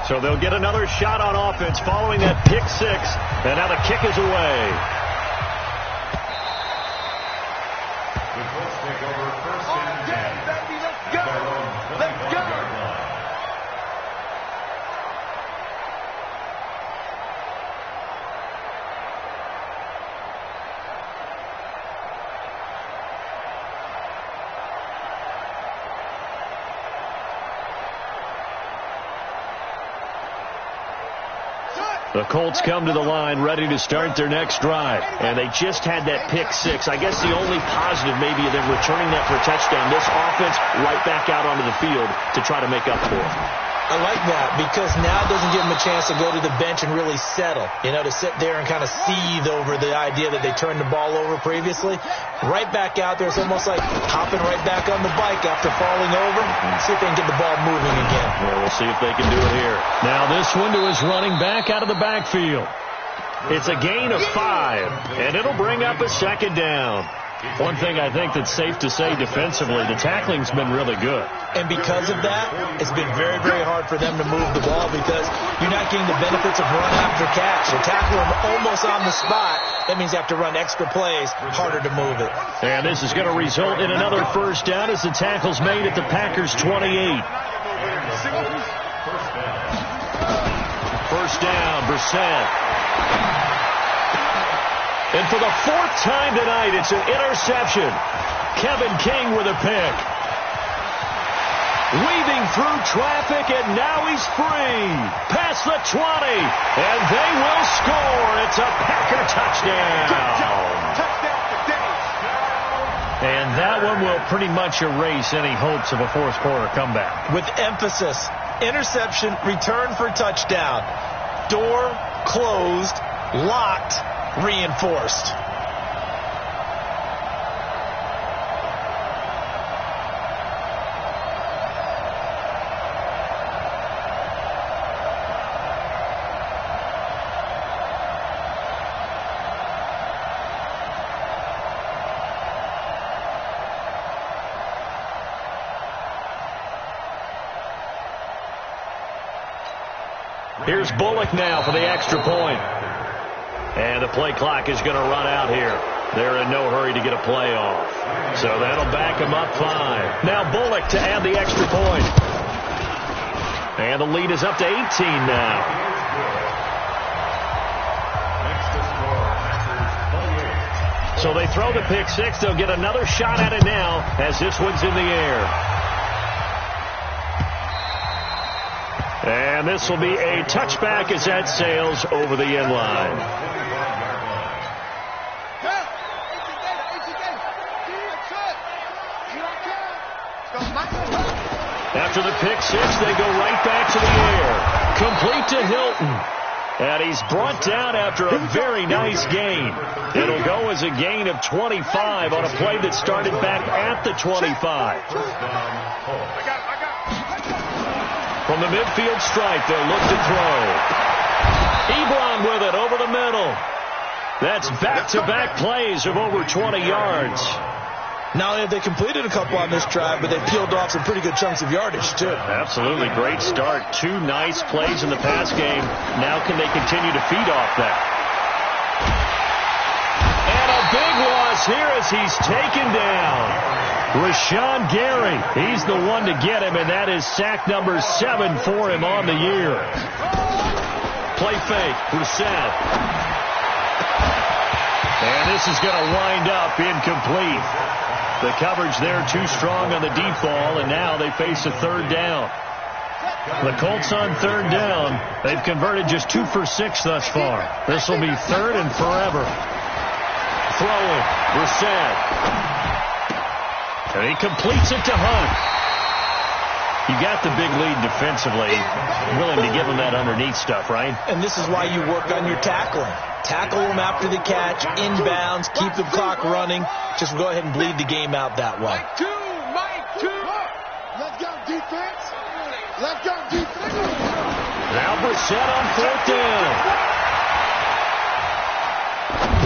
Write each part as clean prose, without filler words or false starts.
So they'll get another shot on offense following that pick six. And now the kick is away. The Colts take over first and 10. Baby, let's go. Let's go. The Colts come to the line ready to start their next drive. And they just had that pick six. I guess the only positive maybe of them returning that for a touchdown. This offense right back out onto the field to try to make up for it. I like that because now it doesn't give them a chance to go to the bench and really settle. You know, to sit there and kind of seethe over the idea that they turned the ball over previously. Right back out there. It's almost like hopping right back on the bike after falling over. See if they can get the ball moving again. Well, we'll see if they can do it here. Now this window is running back out of the backfield. It's a gain of 5, and it'll bring up a second down. One thing I think that's safe to say defensively, the tackling's been really good. And because of that, it's been very, very hard for them to move the ball because you're not getting the benefits of run after catch. They tackle them almost on the spot. That means you have to run extra plays, harder to move it. And this is going to result in another first down as the tackle's made at the Packers' 28. First down, Brissett. And for the 4th time tonight, it's an interception. Kevin King with a pick. Weaving through traffic, and now he's free. Past the 20, and they will score. It's a Packer touchdown. And that one will pretty much erase any hopes of a fourth quarter comeback. With emphasis, interception, return for touchdown. Door closed, locked, reinforced. Here's Bullock now for the extra point. And the play clock is going to run out here. They're in no hurry to get a play off. So that'll back them up 5. Now Bullock to add the extra point. And the lead is up to 18 now. So they throw the pick six. They'll get another shot at it now as this one's in the air. And this will be a touchback as that sails over the end line. After the pick six, they go right back to the air. Complete to Hilton. And he's brought down after a very nice gain. It'll go as a gain of 25 on a play that started back at the 25. From the midfield stripe, they'll look to throw. Ebron with it over the middle. That's back-to-back plays of over 20 yards. Not only have they completed a couple on this drive, but they peeled off some pretty good chunks of yardage, too. Absolutely. Great start. 2 nice plays in the pass game. Now can they continue to feed off that? And a big loss here as he's taken down. Rashawn Gary, he's the one to get him, and that is sack number 7 for him on the year. Play fake, Brissett. And this is going to wind up incomplete. The coverage there too strong on the deep ball, and now they face a third down. The Colts on third down, they've converted just 2 for 6 thus far. This will be 3rd and forever. Throwing, Brissett. And he completes it to Hunt. You got the big lead defensively. Willing to give him that underneath stuff, right? And this is why you work on your tackling. Tackle them after the catch, inbounds, keep the clock running. Just go ahead and bleed the game out that way. Mike two. Let's go, defense. Let's go, defense. Now Brissett on 4th down.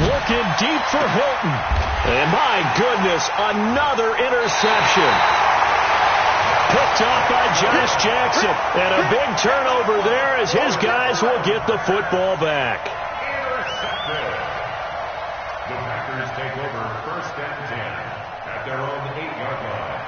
Looking deep for Hilton. And my goodness, another interception. picked off by Josh Jackson. And a big turnover there as his guys will get the football back. The Packers take over 1st and 10 at their own 8-yard line.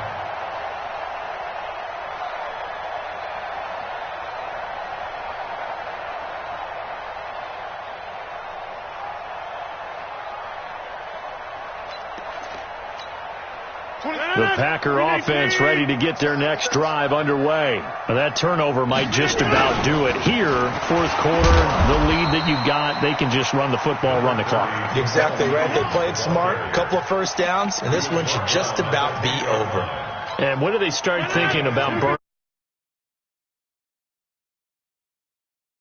The Packer offense ready to get their next drive underway. That turnover might just about do it here. 4th quarter, the lead that you got, they can just run the football, run the clock. Exactly right. They played smart, a couple of first downs, and this one should just about be over. And when do they start thinking about burning?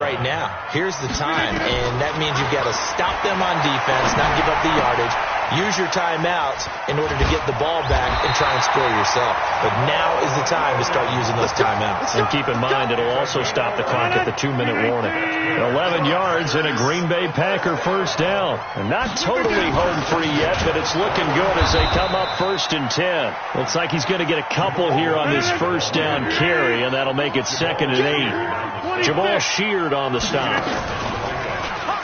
Right now, here's the time, and that means you've got to stop them on defense, not give up the yardage. Use your timeouts in order to get the ball back and try and score yourself. But now is the time to start using those timeouts. And keep in mind, it'll also stop the clock at the 2-minute warning. 11 yards and a Green Bay Packer first down. And not totally home free yet, but it's looking good as they come up 1st and 10. Looks like he's going to get a couple here on this first down carry, and that'll make it 2nd and 8. Jamal Sheard on the stop.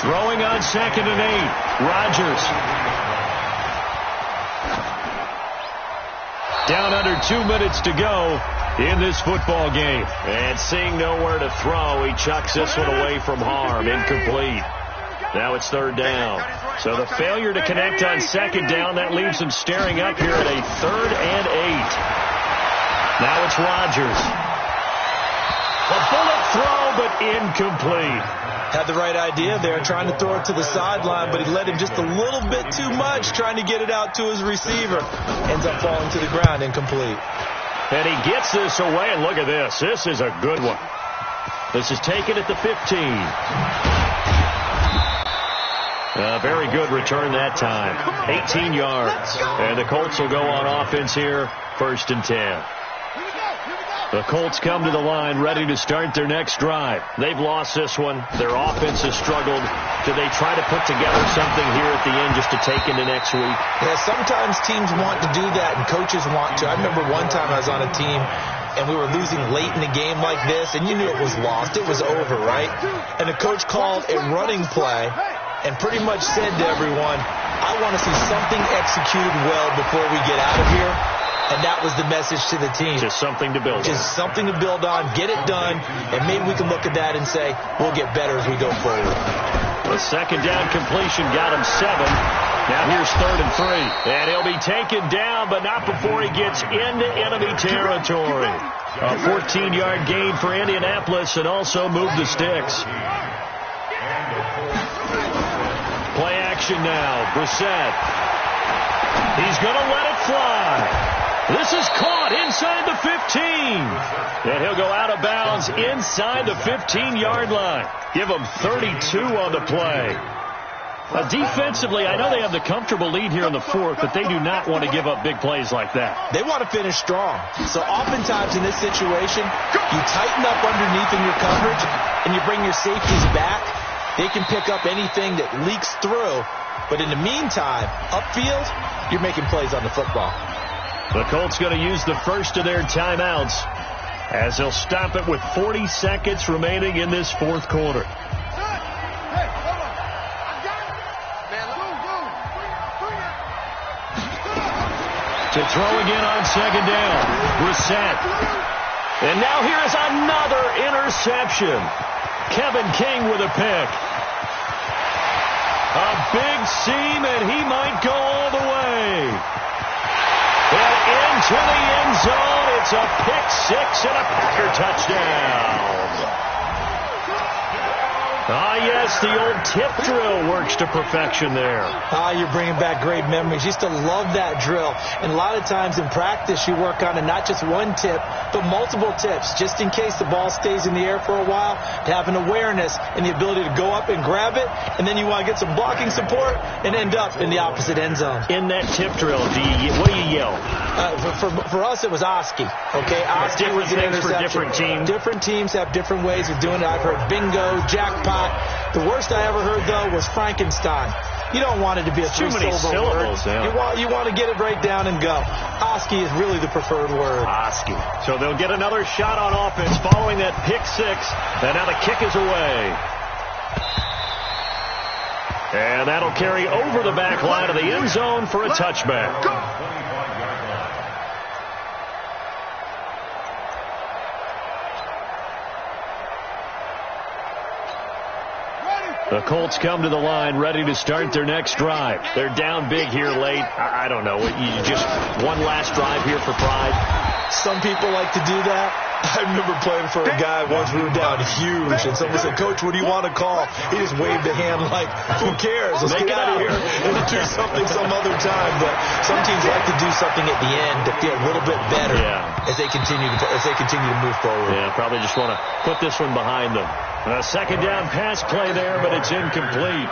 Throwing on 2nd and 8. Rodgers. Down under 2 minutes to go in this football game. And seeing nowhere to throw, he chucks this one away from harm. Incomplete. Now it's 3rd down. So the failure to connect on 2nd down, that leaves him staring up here at a 3rd and 8. Now it's Rodgers. A bullet throw, but incomplete. Had the right idea there, trying to throw it to the sideline, but he let him just a little bit too much, trying to get it out to his receiver. Ends up falling to the ground, incomplete. And he gets this away, and look at this. This is a good one. This is taken at the 15. Very good return that time. 18 yards. And the Colts will go on offense here, 1st and 10. The Colts come to the line ready to start their next drive. They've lost this one. Their offense has struggled. Do they try to put together something here at the end just to take into next week? Yeah, sometimes teams want to do that and coaches want to. I remember one time I was on a team and we were losing late in a game like this, and you knew it was lost. It was over, right? And the coach called a running play and pretty much said to everyone, I want to see something executed well before we get out of here. And that was the message to the team. Just something to build on. Just something to build on, get it done, and maybe we can look at that and say, we'll get better as we go forward. The 2nd down completion got him 7. Now here's 3rd and 3. And he'll be taken down, but not before he gets into enemy territory. A 14-yard gain for Indianapolis and also move the sticks. Play action now. Brissett. He's going to let it fly. This is caught inside the 15. And he'll go out of bounds inside the 15-yard line. Give him 32 on the play. Defensively, I know they have the comfortable lead here in the 4th, but they do not want to give up big plays like that. They want to finish strong. So oftentimes in this situation, you tighten up underneath in your coverage, and you bring your safeties back. They can pick up anything that leaks through. But in the meantime, upfield, you're making plays on the football. The Colts going to use the first of their timeouts as they'll stop it with 40 seconds remaining in this 4th quarter. To throw again on 2nd down. Brissett. And now here's another interception. Kevin King with a pick. A big seam, and he might go all the way. And into the end zone, it's a pick 6 and a Packer touchdown. Ah, yes, the old tip drill works to perfection there. You're bringing back great memories. Used to love that drill. And a lot of times in practice, you work on it, not just one tip, but multiple tips, just in case the ball stays in the air for a while, to have an awareness and the ability to go up and grab it, and then you want to get some blocking support and end up in the opposite end zone. In that tip drill, what do you yell? For us, it was Oski. Okay, Oski was an interception. For different teams. Different teams have different ways of doing it. I've heard bingo, jackpot. The worst I ever heard, though, was Frankenstein. You don't want it to be a three-syllable word. Yeah. You want to get it right down and go. Oski is really the preferred word. Oski. So they'll get another shot on offense following that pick six. And now the kick is away. And that'll carry over the back line of the end zone for a touchback. The Colts come to the line ready to start their next drive. They're down big here late. I don't know. You just one last drive here for pride. Some people like to do that. I remember playing for a guy once. We were down huge, and someone said, "Coach, what do you want to call?" He just waved a hand like, "Who cares? Let's get out of here and do something some other time." But some teams like to do something at the end to feel a little bit better as they continue to move forward. Yeah, probably just want to put this one behind them. A second down pass play there, but it's incomplete.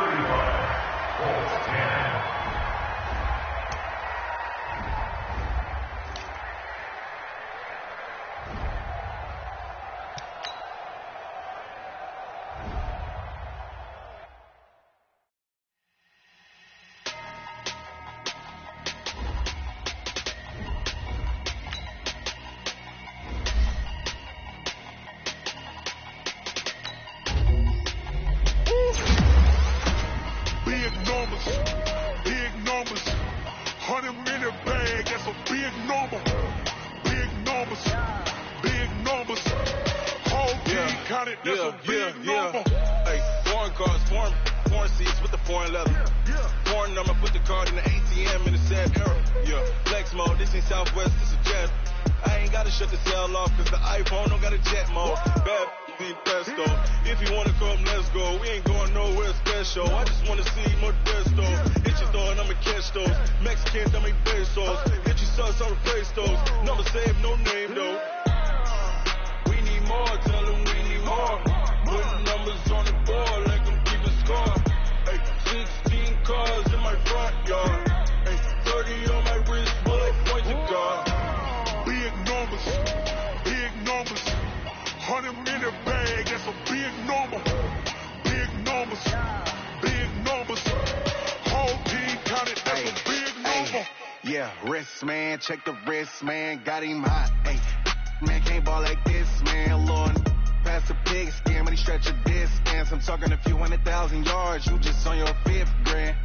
Check the wrist, man, got him hot. Hey, man, can't ball like this, man. Lord, pass the pig skin, but he stretch a distance. I'm talking a few 100,000 yards. You just on your fifth grand.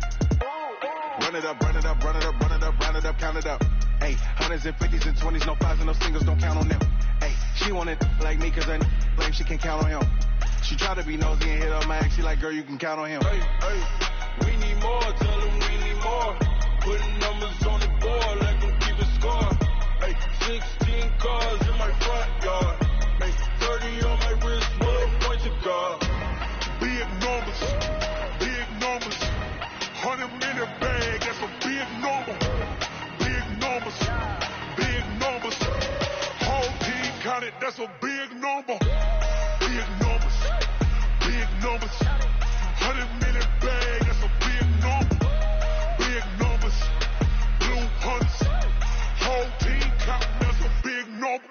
Run it up, run it up, run it up, run it up, run it up, count it up. Hey, hundreds and fifties and 20s, no fives and no singles, don't count on them. Hey, she wanted like me, cause I claim she can count on him. She tried to be nosy and hit up my ex. She like, girl, you can count on him. Hey, hey, we need more, tell them we need more. Putting numbers on the board like I'm keeping score. Hey, 16 cars in my front yard. Hey, 30 on my wrist, bullet points to God. Big numbers, 100 minute bag, that's a big number. Big numbers, whole team counted, that's a big number. Big numbers, 100 minute bag, that's a big number. Big numbers, blue hunts, whole team counting, that's a big number.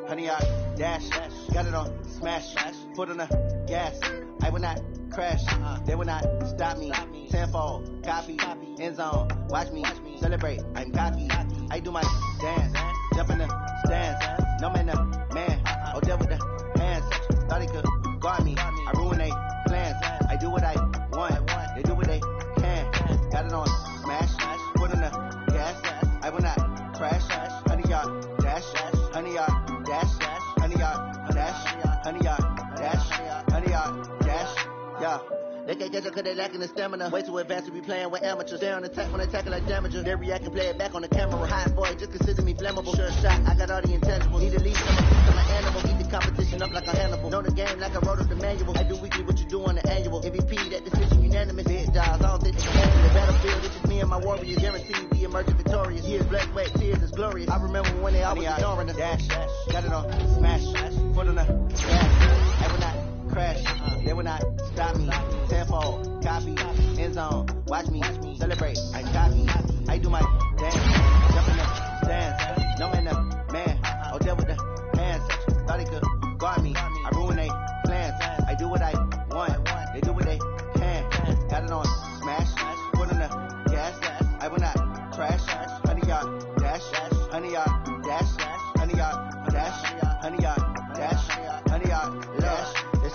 Honey, I dash, got it on smash, foot on the gas. I will not crash, they will not stop me. Tenfold, copy, end zone, watch me celebrate. I'm cocky, I do my dance, jump in the stands. No man, man, oh deal with the hands. Thought he could guard me, I ruin they plans. I do what I want, they do what they can. Got it on smash, foot on the gas. I will not crash, honey, y'all dash, honey, y'all. They can't catch up cause they lacking the stamina. Way too advanced to be playing with amateurs. Stay on attack when they tackle like damager. They react and play it back on the camera. Hot boy, just consider me flammable. Sure shot, I got all the intangibles. Need to lead some of my animal. Eat the competition up like a Hannibal. Know the game like I wrote up the manual. I do weekly what you do on the annual. MVP, that decision unanimous. Big dials, I don't think they can handle the battlefield. It's just me and my warriors. Guaranteed we emerging victorious. Years, blood, sweat, tears is glorious. I remember when they always ignoring us. Dash, got it on smash, foot on the gas. I will not crash, they will not stop me. Tenfold, copy, end zone, watch me celebrate. I'm cocky, I do my dance,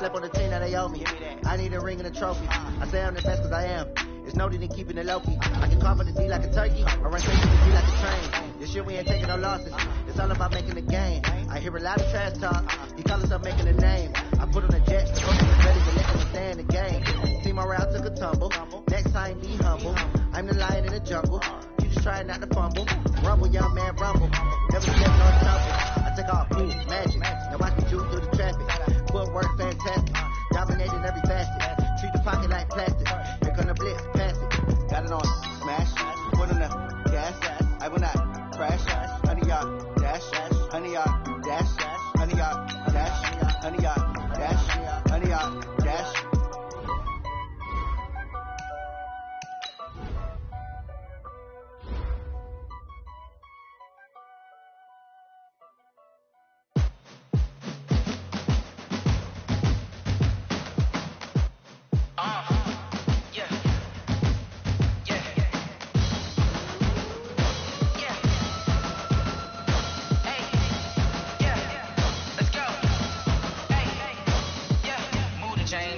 slept on the team that they owe me. I need a ring and a trophy. I say I'm the best cause I am. It's noted in keeping it low-key. I can carve for the D like a turkey, or run straight to the D like a train. This shit we ain't taking no losses. It's all about making a game. I hear a lot of trash talk. He call himself making a name. I put on a jet, the focus is ready to let him stay in the game. See my route took a tumble. Next time be humble. I'm the lion in the jungle. You just trying not to fumble. Rumble, young man, rumble. Never step no tumble. I take all blue, magic. Now watch me chew through the traffic. Footwork fantastic. Dominating every facet. Treat the pocket like plastic. Here come the blitz, pass it. Got it on smash. Put on the gas. I will not crash. 100-yard dash. 100-yard dash. 100-yard dash. 100-yard dash. 100-yard dash.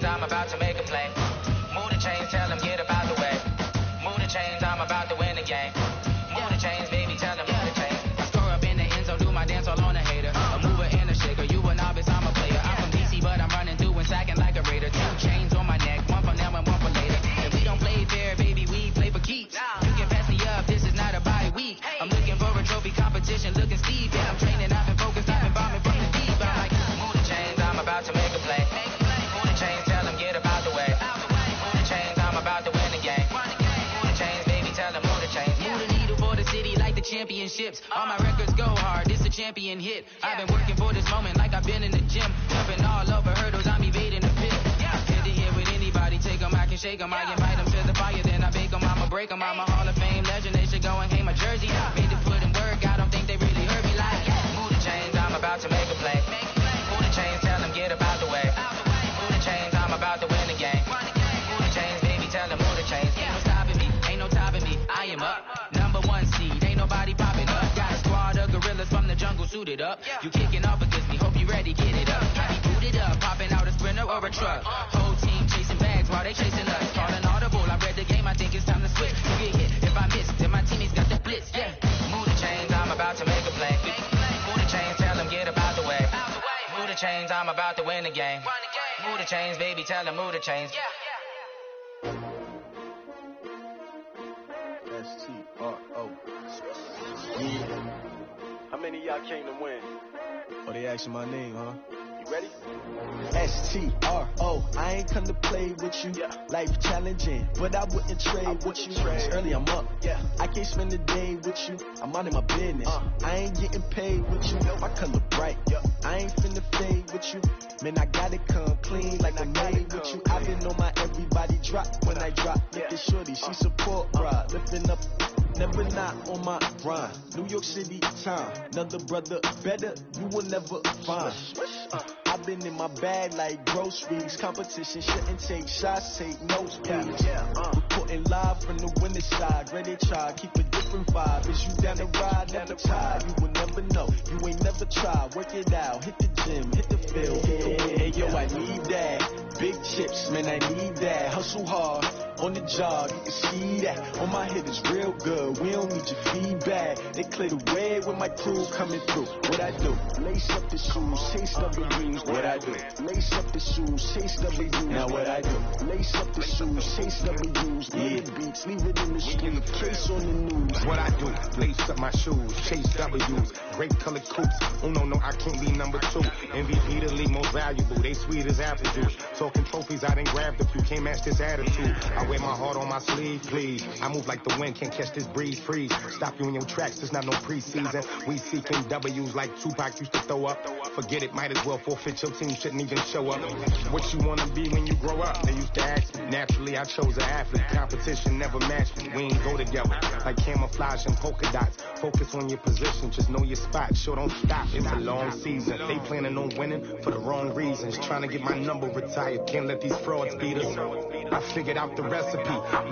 I'm about to make a play. Move the chains, tell them get about the way. Move the chains, I'm about to win the game. Move the chains, baby, tell them move the chains. I score up in the end zone, do my dance all on a hater. A mover and a shaker, you a novice, I'm a player. I'm from DC, but I'm running through and sacking like a raider. 2 chains on my neck, one for now and one for later. And we don't play fair, baby, we play for keeps. You can pass me up, this is not a bye week. I'm looking for a trophy competition, looking Steve. Yeah, I'm training, I've been focused, I've been bombing from the deep. I'm like, move the chains, I'm about to make a play. Move the chains, tell them get about the way. Move the chains, I'm about to win the game. Move the chains, baby, tell them move the chains. Move the needle for the city like the championships. All my records go hard, this a champion hit. I've been working for this moment like I've been in the gym. Jumping all over hurdles, I'm evading the pit. Head to head with anybody, take them, I can shake them. I invite them to the fire, then I bake them, I'ma break them. I'm a Hall of Fame legend, they should go and hang my jersey. Made to put in work, I don't think they really heard me like, move the chains, I'm about to make a play. Move the chains, tell them get about the way. Move the chains, I'm about to win the game. Move the chains, baby, tell them move the chains. Ain't no stopping me, ain't no topping me. I am up, number 1 seed, ain't nobody popping up. Got a squad of gorillas from the jungle suited up. You kicking off against me, hope you ready, get it up. I be booted up, popping out a sprinter or a truck. Whole team chasing bags while they chasing us. Calling audible, I read the game, I think it's time to switch. You get hit, if I miss, then my teammates got the blitz, Move the chains, I'm about to make a play. Move the chains, tell them get about the way. Move the chains, I'm about to win the game. Move the chains, baby, tell them move the chains. S-T-R-O. How many of y'all came to win? Oh, they asking my name, huh? You ready? S-T-R-O. I ain't come to play with you. Life challenging, but I wouldn't trade with you. It's early, I'm up. I can't spend the day with you. I'm out of my business. I ain't getting paid with you. My color bright. I ain't finna fade with you. Man, I gotta come clean like I'm made with you. I've been on my everybody drop when I drop. Look at shorty, she support ride. Lifting up, never not on my grind. New York City time. Another brother better, you will never find. I've been in my bag like groceries. Competition shouldn't take shots, take notes, please. Reporting live from the winning side. Ready to try, keep a different vibe. Is you down the ride, never tired. You will never know, you ain't never tried. Work it out, hit the gym, hit the field. Hey, yo, I need that. Big chips, man, I need that. Hustle hard, on the job, you can see that. On my head is real good, we don't need your feedback. They clear the way with my crew coming through. What I do? Lace up the shoes, chase W's. What I do? Lace up the shoes, chase W's. Now what I do? Lace up the shoes, chase W's. Get the beats, leave it in the street, case on the news. What I do? Lace up my shoes, chase W's. Great colored coupes. Oh no, I can't be number 2. MVP the league most valuable. They sweet as apple juice. Talking trophies, I didn't grab the few. Can't match this attitude. I wear my heart on my sleeve, please. I move like the wind, can't catch this breeze, freeze. Stop you in your tracks, there's not no preseason. We seeking W's like Tupac used to throw up. Forget it, might as well forfeit, your team shouldn't even show up. What you wanna be when you grow up? They used to ask me. Naturally, I chose an athlete. Competition never matched me. We ain't go together. Like camouflage and polka dots. Focus on your position, just know your spot. Sure, don't stop, it's a long season. They planning on winning for the wrong reasons. Trying to get my number retired, can't let these frauds beat us. I figured out the recipe.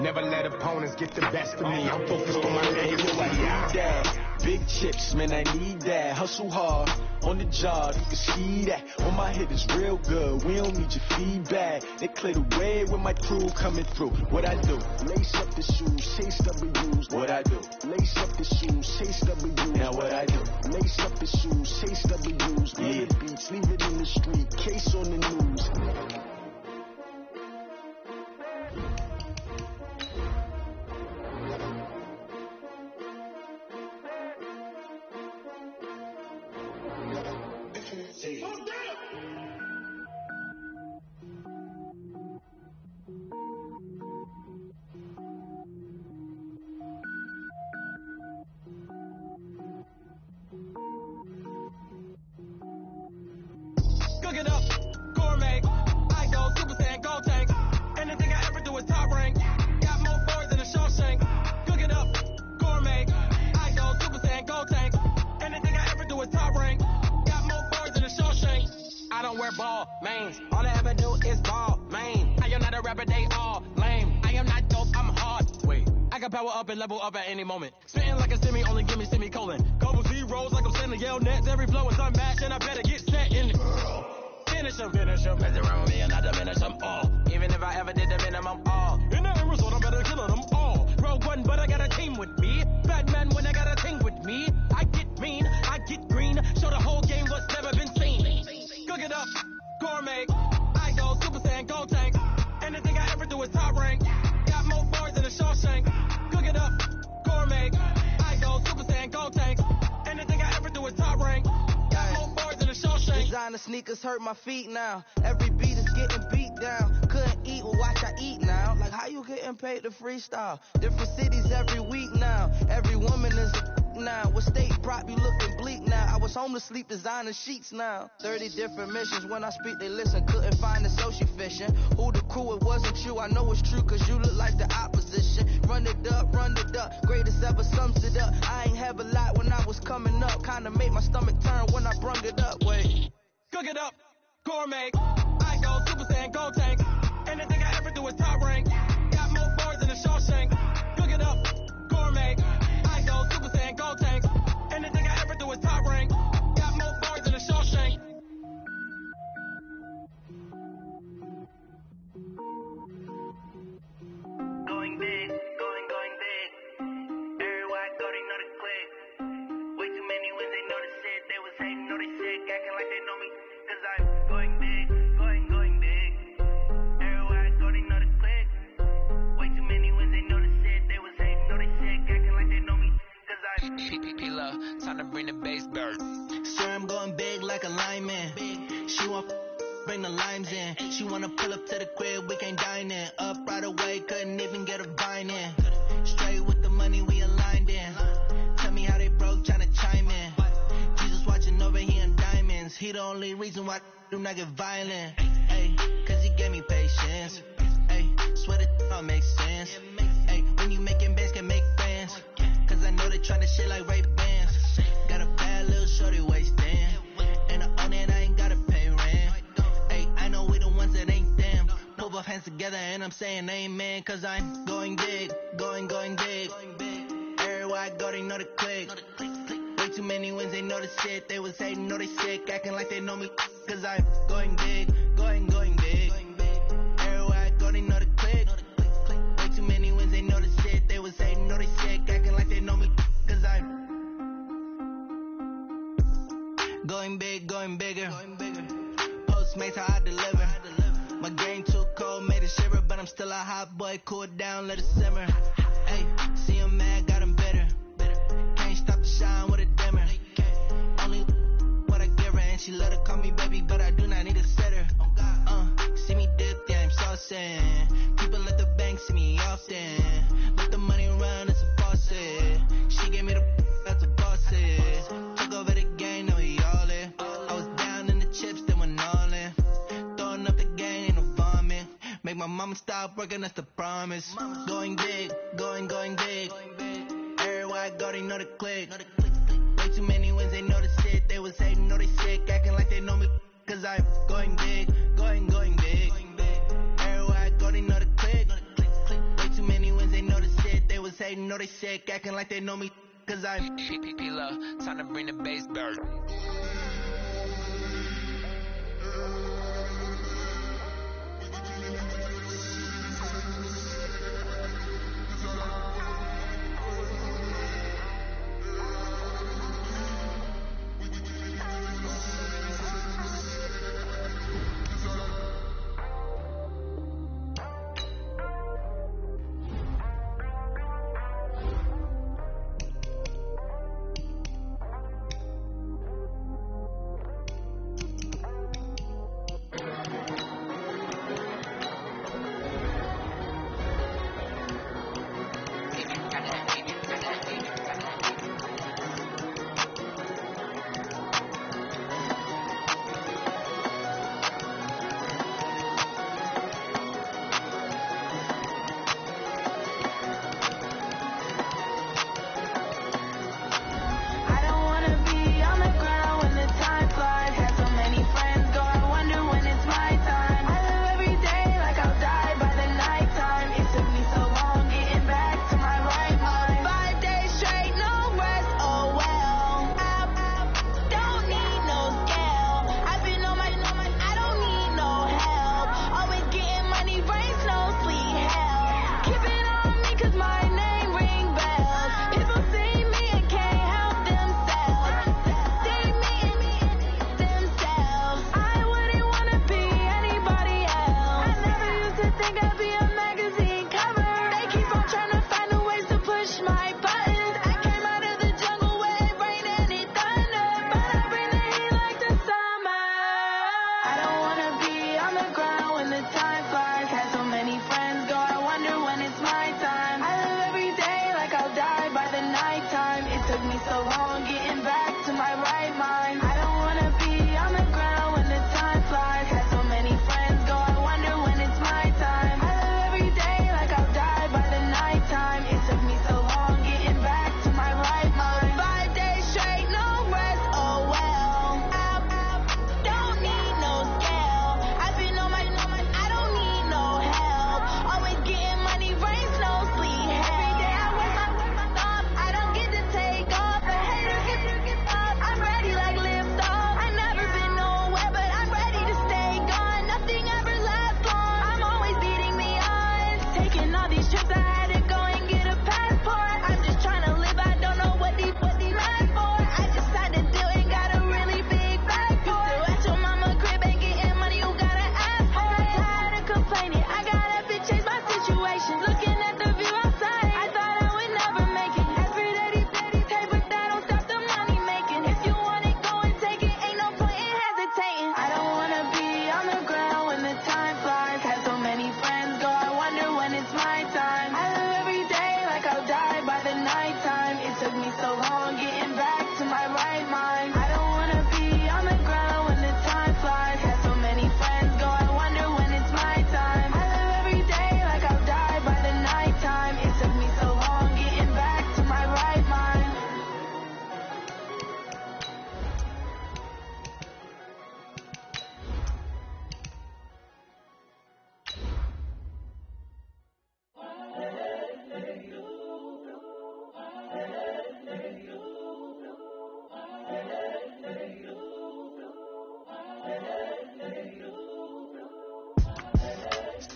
Never let opponents get the best of me. I'm focused on my legacy. Big chips, man, I need that. Hustle hard, on the job, you can see that. On my head is real good, we don't need your feedback. They clear the way with my crew coming through. What I do? Lace up the shoes, chase W's. What I do? Lace up the shoes, chase W's. Now what I do? Lace up the shoes, chase W's. Yeah. The beats, leave it in the street, case on the news. Cook it up, gourmet. I go Super Saiyan, gold tank. Anything I ever do is top rank. Got more boys than a Shawshank. Cook it up, gourmet. I go Super Saiyan, gold tank. Anything I ever do is top rank. Got more boys than a Shawshank. I don't wear ball mains. All I ever do is ball main. I am not a rapper, they all lame. I am not dope, I'm hard. Wait, I can power up and level up at any moment. Spitting like a semi, only give me semicolon. Couple zeros like I'm sending yell nets. Every flow is unmatched and I better get set in the finish them. Mess around with me and I diminish them all. Even if I ever did the minimum all. In the end result, I'm better killing them all. Rogue one, but I got a team with me. Batman when I got a team with me. I get mean, I get green. Show the whole game what's never been seen. Cook it up, gourmet. I go Super Saiyan, gold tank. Anything I ever do is top rank. Got more bars than a Shawshank. Cook it up, gourmet. I go Super Saiyan, gold tank. Anything I ever do is top rank. Got more bars than a Shawshank. Designer sneakers hurt my feet now. Every beat is getting beat down. Couldn't eat, well watch I eat now. Like how you getting paid to freestyle? Different cities every week now. Every woman is a now. What state prop you looking bleak now? I was home to sleep designing sheets now. 30 different missions. When I speak they listen. Couldn't find the social fishing. Who the crew? It wasn't you. I know it's true cause you look like the opposition. Run it up, greatest ever sums it up. I ain't have a lot when I was coming up. Kinda made my stomach turn when I brung it up. Wait. Cook it up, gourmet. I go Super Saiyan, gold tank. Anything I ever do is top rank. Got more bars than a Shawshank. Cook it up, gourmet. I go Super Saiyan, gold tank. Anything I ever do is top rank. Got more bars than a Shawshank. Going big, going big. Everywhere I go, they know the click. Way too many wins, they know the shit. They was hating, know they sick, acting like they know me. Cause I'm going big, going big. Everywhere I go, they know the click. Way too many wins, they know the shit. They was hating, know they sick, acting like they know me. Cause I'm P-P-P-Love, time to bring the bass bird. Swear I'm going big like a lineman. She want bring the limes in. She wanna pull up to the crib, we can't dine in. Up right away, couldn't even get a vine in. Straight with the money we aligned in. Tell me how they broke, tryna chime in. Jesus watching over here in diamonds. He the only reason why I do not get violent. Ay, cause he gave me patience. Ay, swear that all makes sense. Ay, when you making bands, can make friends. Cause I know they tryna shit like Ray-Bans. Got a bad little shorty wasting. And I own it, I ain't gotta pay rent. Ay, I know we the ones that ain't them. Pull both hands together and I'm saying amen. Cause I'm going big, going big. Everywhere I go, they know the click. Way too many wins, they know the shit. They was hating, know they sick, acting like they know me. Cause I'm going big, going big. Everywhere I go, they know the click. Way too many wins, they know the shit. They was hating, know they sick, acting like they know me. Cause I'm going big, going bigger. Postmates how I deliver. My game too cold, made it shiver, but I'm still a hot boy. Cool it down, let it simmer. Hey, see him mad, got him bitter. Can't stop the shine with a dimmer. Only what I give her, and she let her call me baby, but I do not need a sitter. See me dip, yeah, I'm saucing. People at the bank see me often. Let the money run, it's a faucet. She gave me the that's a faucet. Took over the game, now we all in. I was down in the chips, then went all in. Throwing up the game, ain't no vomit. Make my mama stop working, that's the promise. Going big, going big. Everywhere I go, they know the click. Way too many wins, they know the shit. They was hating, know they sick, acting like they know me. Cause I'm going big, going big. Everywhere I go, they know the click. Way too many wins, they know the shit. They was hating, know they sick, acting like they know me. Cause I'm P-P-P-Love, time to bring the bass bird.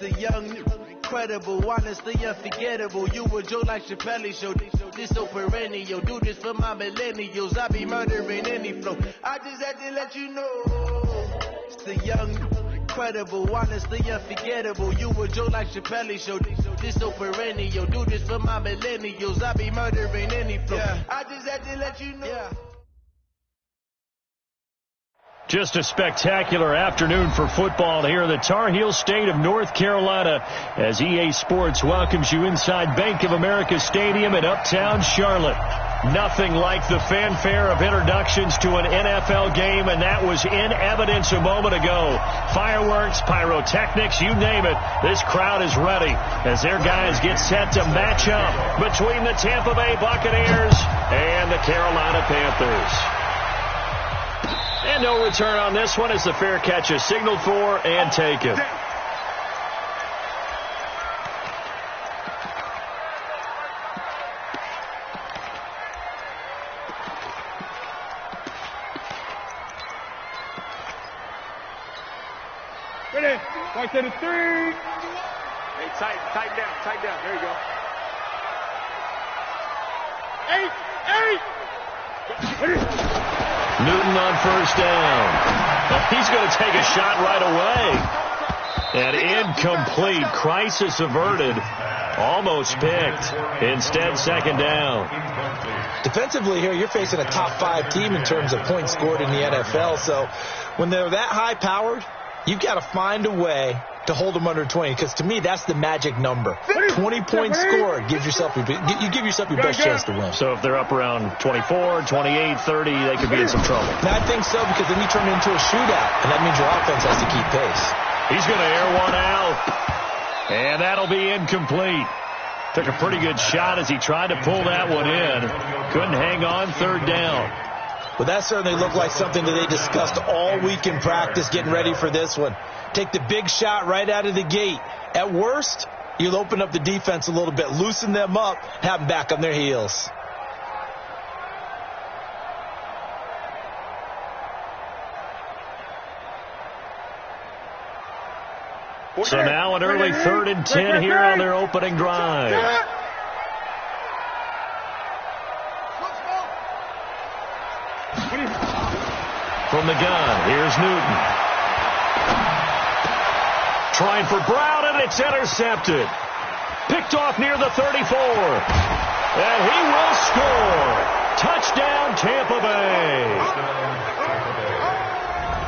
The young, incredible, honestly unforgettable. You a Joe like Chappelle show. This so perennial. Do this for my millennials. I be murdering any flow. I just had to let you know. It's the young, incredible, honestly unforgettable. You a Joe like Chappelle show. This so perennial. Do this for my millennials. I be murdering any flow. I just had to let you know. Just a spectacular afternoon for football here in the Tar Heel state of North Carolina as EA Sports welcomes you inside Bank of America Stadium in Uptown Charlotte. Nothing like the fanfare of introductions to an NFL game, and that was in evidence a moment ago. Fireworks, pyrotechnics, you name it. This crowd is ready as their guys get set to match up between the Tampa Bay Buccaneers and the Carolina Panthers. And no return on this one as the fair catch is signaled for and taken. Ready? Right to the 3. Hey, tighten down. There you go. 8. Ready? Newton on first down. He's going to take a shot right away. And incomplete. Crisis averted. Almost picked. Instead, second down. Defensively here, you're facing a top 5 team in terms of points scored in the NFL. So when they're that high-powered, you've got to find a way to hold them under 20, because to me that's the magic number. 20 points scored gives yourself you give yourself your best chance to win. So if they're up around 24, 28, 30, they could be in some trouble. And I think so, because then you turn it into a shootout, and that means your offense has to keep pace. He's going to air one out, and that'll be incomplete. Took a pretty good shot as he tried to pull that one in. Couldn't hang on, third down. Well, that certainly looked like something that they discussed all week in practice getting ready for this one. Take the big shot right out of the gate. At worst, you'll open up the defense a little bit, loosen them up, have them back on their heels. So now an early 3rd and 10 here on their opening drive. From the gun, here's Newton. Trying for Brown, and it's intercepted. Picked off near the 34. And he will score. Touchdown, Tampa Bay.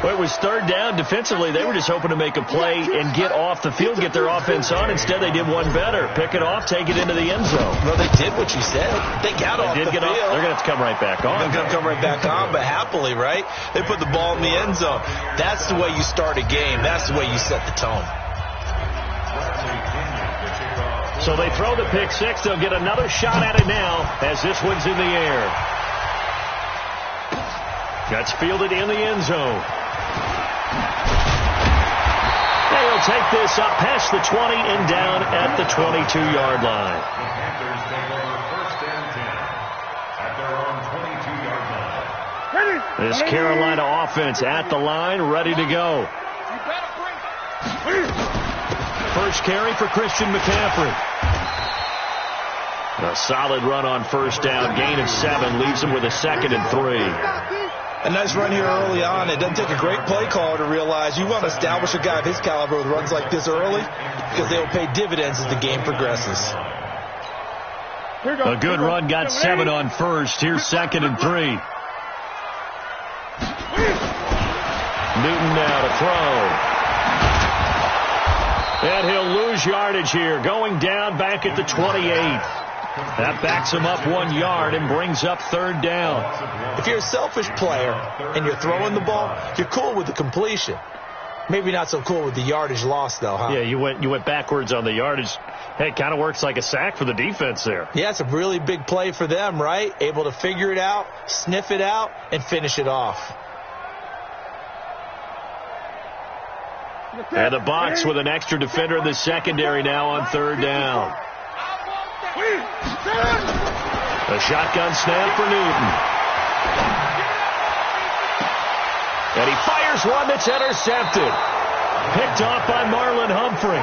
Well, it was third down. Defensively, they were just hoping to make a play and get off the field, get their offense on. Instead, they did one better. Pick it off, take it into the end zone. Well, they did what you said. They got off the field. They're going to have to come right back on. They're going to come right back on, but happily, right? They put the ball in the end zone. That's the way you start a game. That's the way you set the tone. So they throw the pick six. They'll get another shot at it now as this one's in the air. That's fielded in the end zone. They'll take this up past the 20 and down at the 22-yard line. The Panthers take over first and 10 at their own 22-yard line. This Carolina offense at the line, ready to go. First carry for Christian McCaffrey. A solid run on first down. Gain of 7 leaves him with a 2nd and 3. A nice run here early on. It doesn't take a great play caller to realize you want to establish a guy of his caliber with runs like this early, because they will pay dividends as the game progresses. A good run, got 7 on first. Here's 2nd and 3. Newton now to throw. And he'll lose yardage here, going down back at the 28. That backs him up 1 yard and brings up third down. If you're a selfish player and you're throwing the ball, you're cool with the completion. Maybe not so cool with the yardage loss, though, huh? Yeah, you went backwards on the yardage. Hey, it kind of works like a sack for the defense there. Yeah, it's a really big play for them, right? Able to figure it out, sniff it out, and finish it off. And the Bucs with an extra defender in the secondary now on third down. A shotgun snap for Newton. And he fires one that's intercepted. Picked off by Marlon Humphrey.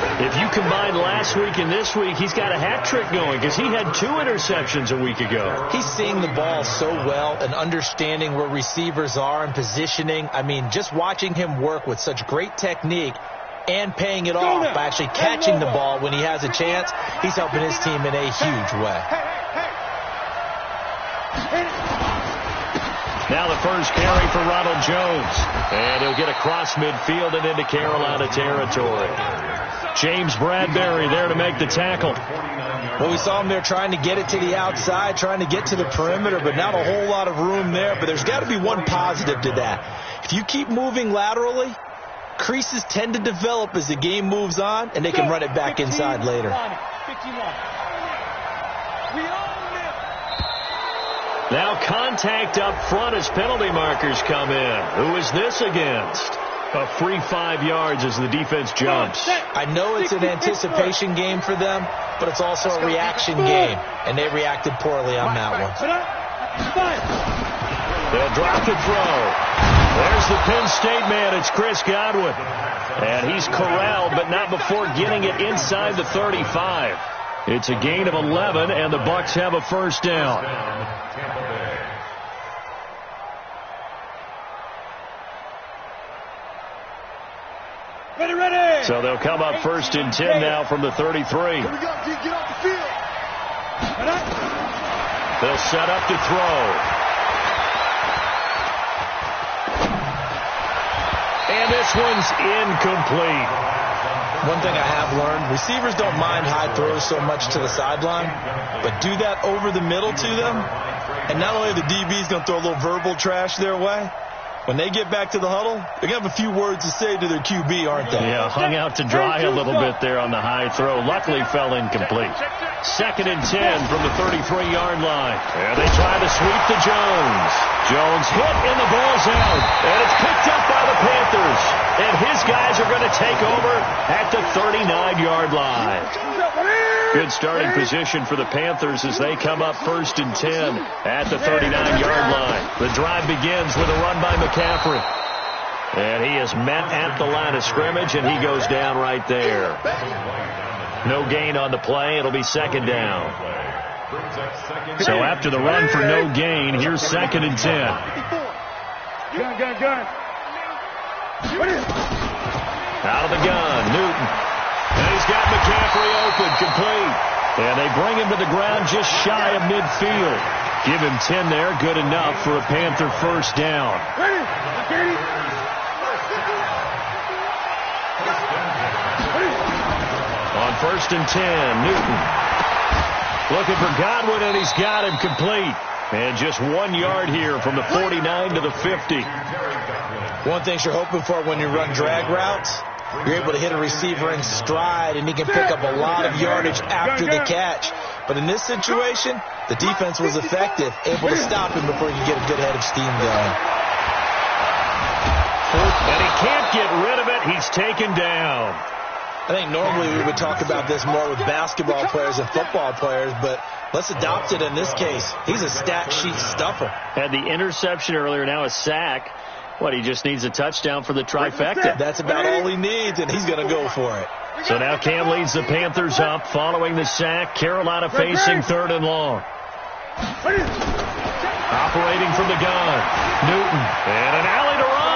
If you combine last week and this week, he's got a hat trick going because he had 2 interceptions a week ago. He's seeing the ball so well and understanding where receivers are and positioning. I mean, just watching him work with such great technique and paying it off by actually catching the ball when he has a chance, he's helping his team in a huge way. Now the first carry for Ronald Jones. And he'll get across midfield and into Carolina territory. James Bradbury there to make the tackle. Well, we saw him there trying to get it to the outside, trying to get to the perimeter, but not a whole lot of room there. But there's got to be one positive to that. If you keep moving laterally, creases tend to develop as the game moves on, and they can run it back inside later. Now contact up front as penalty markers come in. Who is this against? A free 5 yards as the defense jumps. I know it's an anticipation game for them, but it's also a reaction game, and they reacted poorly on that one. They'll drop the throw. There's the Penn State man. It's Chris Godwin. And he's corralled, but not before getting it inside the 35. It's a gain of 11, and the Bucs have a first down. Ready. So they'll come up first and 10 now from the 33. Here we go. Get off the field. They'll set up to throw. And this one's incomplete. One thing I have learned, receivers don't mind high throws so much to the sideline, but do that over the middle to them, and not only the DB's going to throw a little verbal trash their way, when they get back to the huddle, they're going to have a few words to say to their QB, aren't they? Yeah, hung out to dry a little bit there on the high throw. Luckily fell incomplete. 2nd and 10 from the 33-yard line. And they try to sweep to Jones. Jones hit and the ball's out. And it's picked up by the Panthers. And his guys are going to take over at the 39-yard line. Good starting position for the Panthers as they come up 1st and 10 at the 39-yard line. The drive begins with a run by McCaffrey. And he is met at the line of scrimmage, and he goes down right there. No gain on the play. It'll be 2nd down. So after the run for no gain, here's 2nd and 10. Gun. Out of the gun, Newton. And he's got McCaffrey open, complete. And they bring him to the ground just shy of midfield. Give him 10 there, good enough for a Panther first down. On 1st and 10, Newton. Looking for Godwin, and he's got him complete. And just 1 yard here from the 49 to the 50. One thing you're hoping for when you run drag routes, you're able to hit a receiver in stride, and he can pick up a lot of yardage after the catch. But in this situation, the defense was effective, able to stop him before he could get a good head of steam going. And he can't get rid of it. He's taken down. I think normally we would talk about this more with basketball players and football players, but let's adopt it in this case. He's a stat sheet stuffer. Had the interception earlier, now a sack. What, he just needs a touchdown for the trifecta. That's about all he needs, and he's going to go for it. So now Cam leads the Panthers up following the sack. Carolina facing 3rd and long. Operating from the gun, Newton, and an alley to run.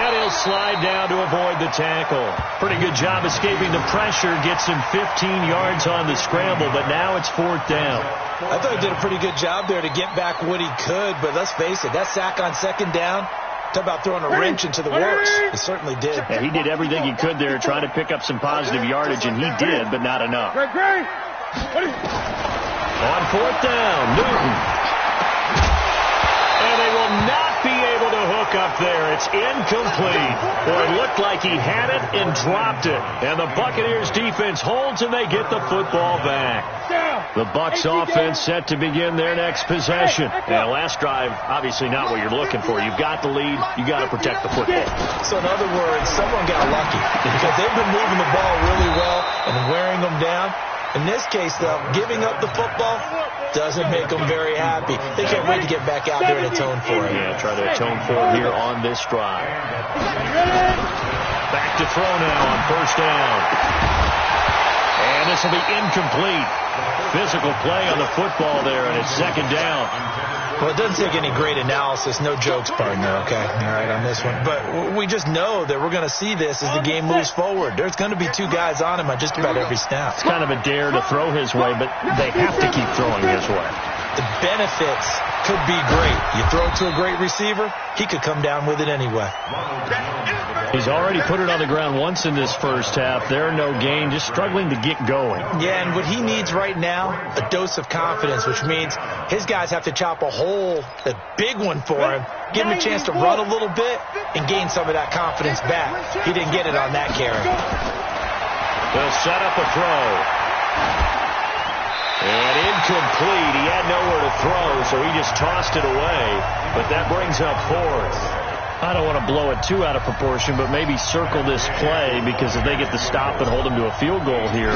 And he'll slide down to avoid the tackle. Pretty good job escaping the pressure. Gets him 15 yards on the scramble, but now it's 4th down. I thought he did a pretty good job there to get back what he could, but let's face it, that sack on 2nd down, talk about throwing a wrench into the works. It certainly did. Yeah, he did everything he could there, trying to pick up some positive yardage, and he did, but not enough. On 4th down, Newton. And they will not be able to hook up there. It's incomplete. Well, it looked like he had it and dropped it. And the Buccaneers defense holds, and they get the football back. The Bucs offense set to begin their next possession. And last drive, obviously not what you're looking for. You've got the lead. You got to protect the football. So in other words, someone got lucky because they've been moving the ball really well and wearing them down. In this case, though, giving up the football doesn't make them very happy. They can't wait to get back out there and atone for it. Yeah, try to atone for it here on this drive. Back to throw now on first down. And this will be incomplete. Physical play on the football there, and it's second down. Well, it doesn't take any great analysis. No jokes, partner, okay? All right, on this one. But we just know that we're going to see this as the game moves forward. There's going to be two guys on him on just about every snap. It's kind of a dare to throw his way, but they have to keep throwing his way. The benefits could be great. You throw it to a great receiver, he could come down with it anyway. He's already put it on the ground once in this first half. There, no gain, just struggling to get going. Yeah, and what he needs right now, a dose of confidence, which means his guys have to chop a big one for him, give him a chance to run a little bit, and gain some of that confidence back. He didn't get it on that carry. They'll set up a throw. And incomplete. He had nowhere to throw, so he just tossed it away. But that brings up fourth. I don't want to blow it too out of proportion, but maybe circle this play, because if they get the stop and hold them to a field goal here,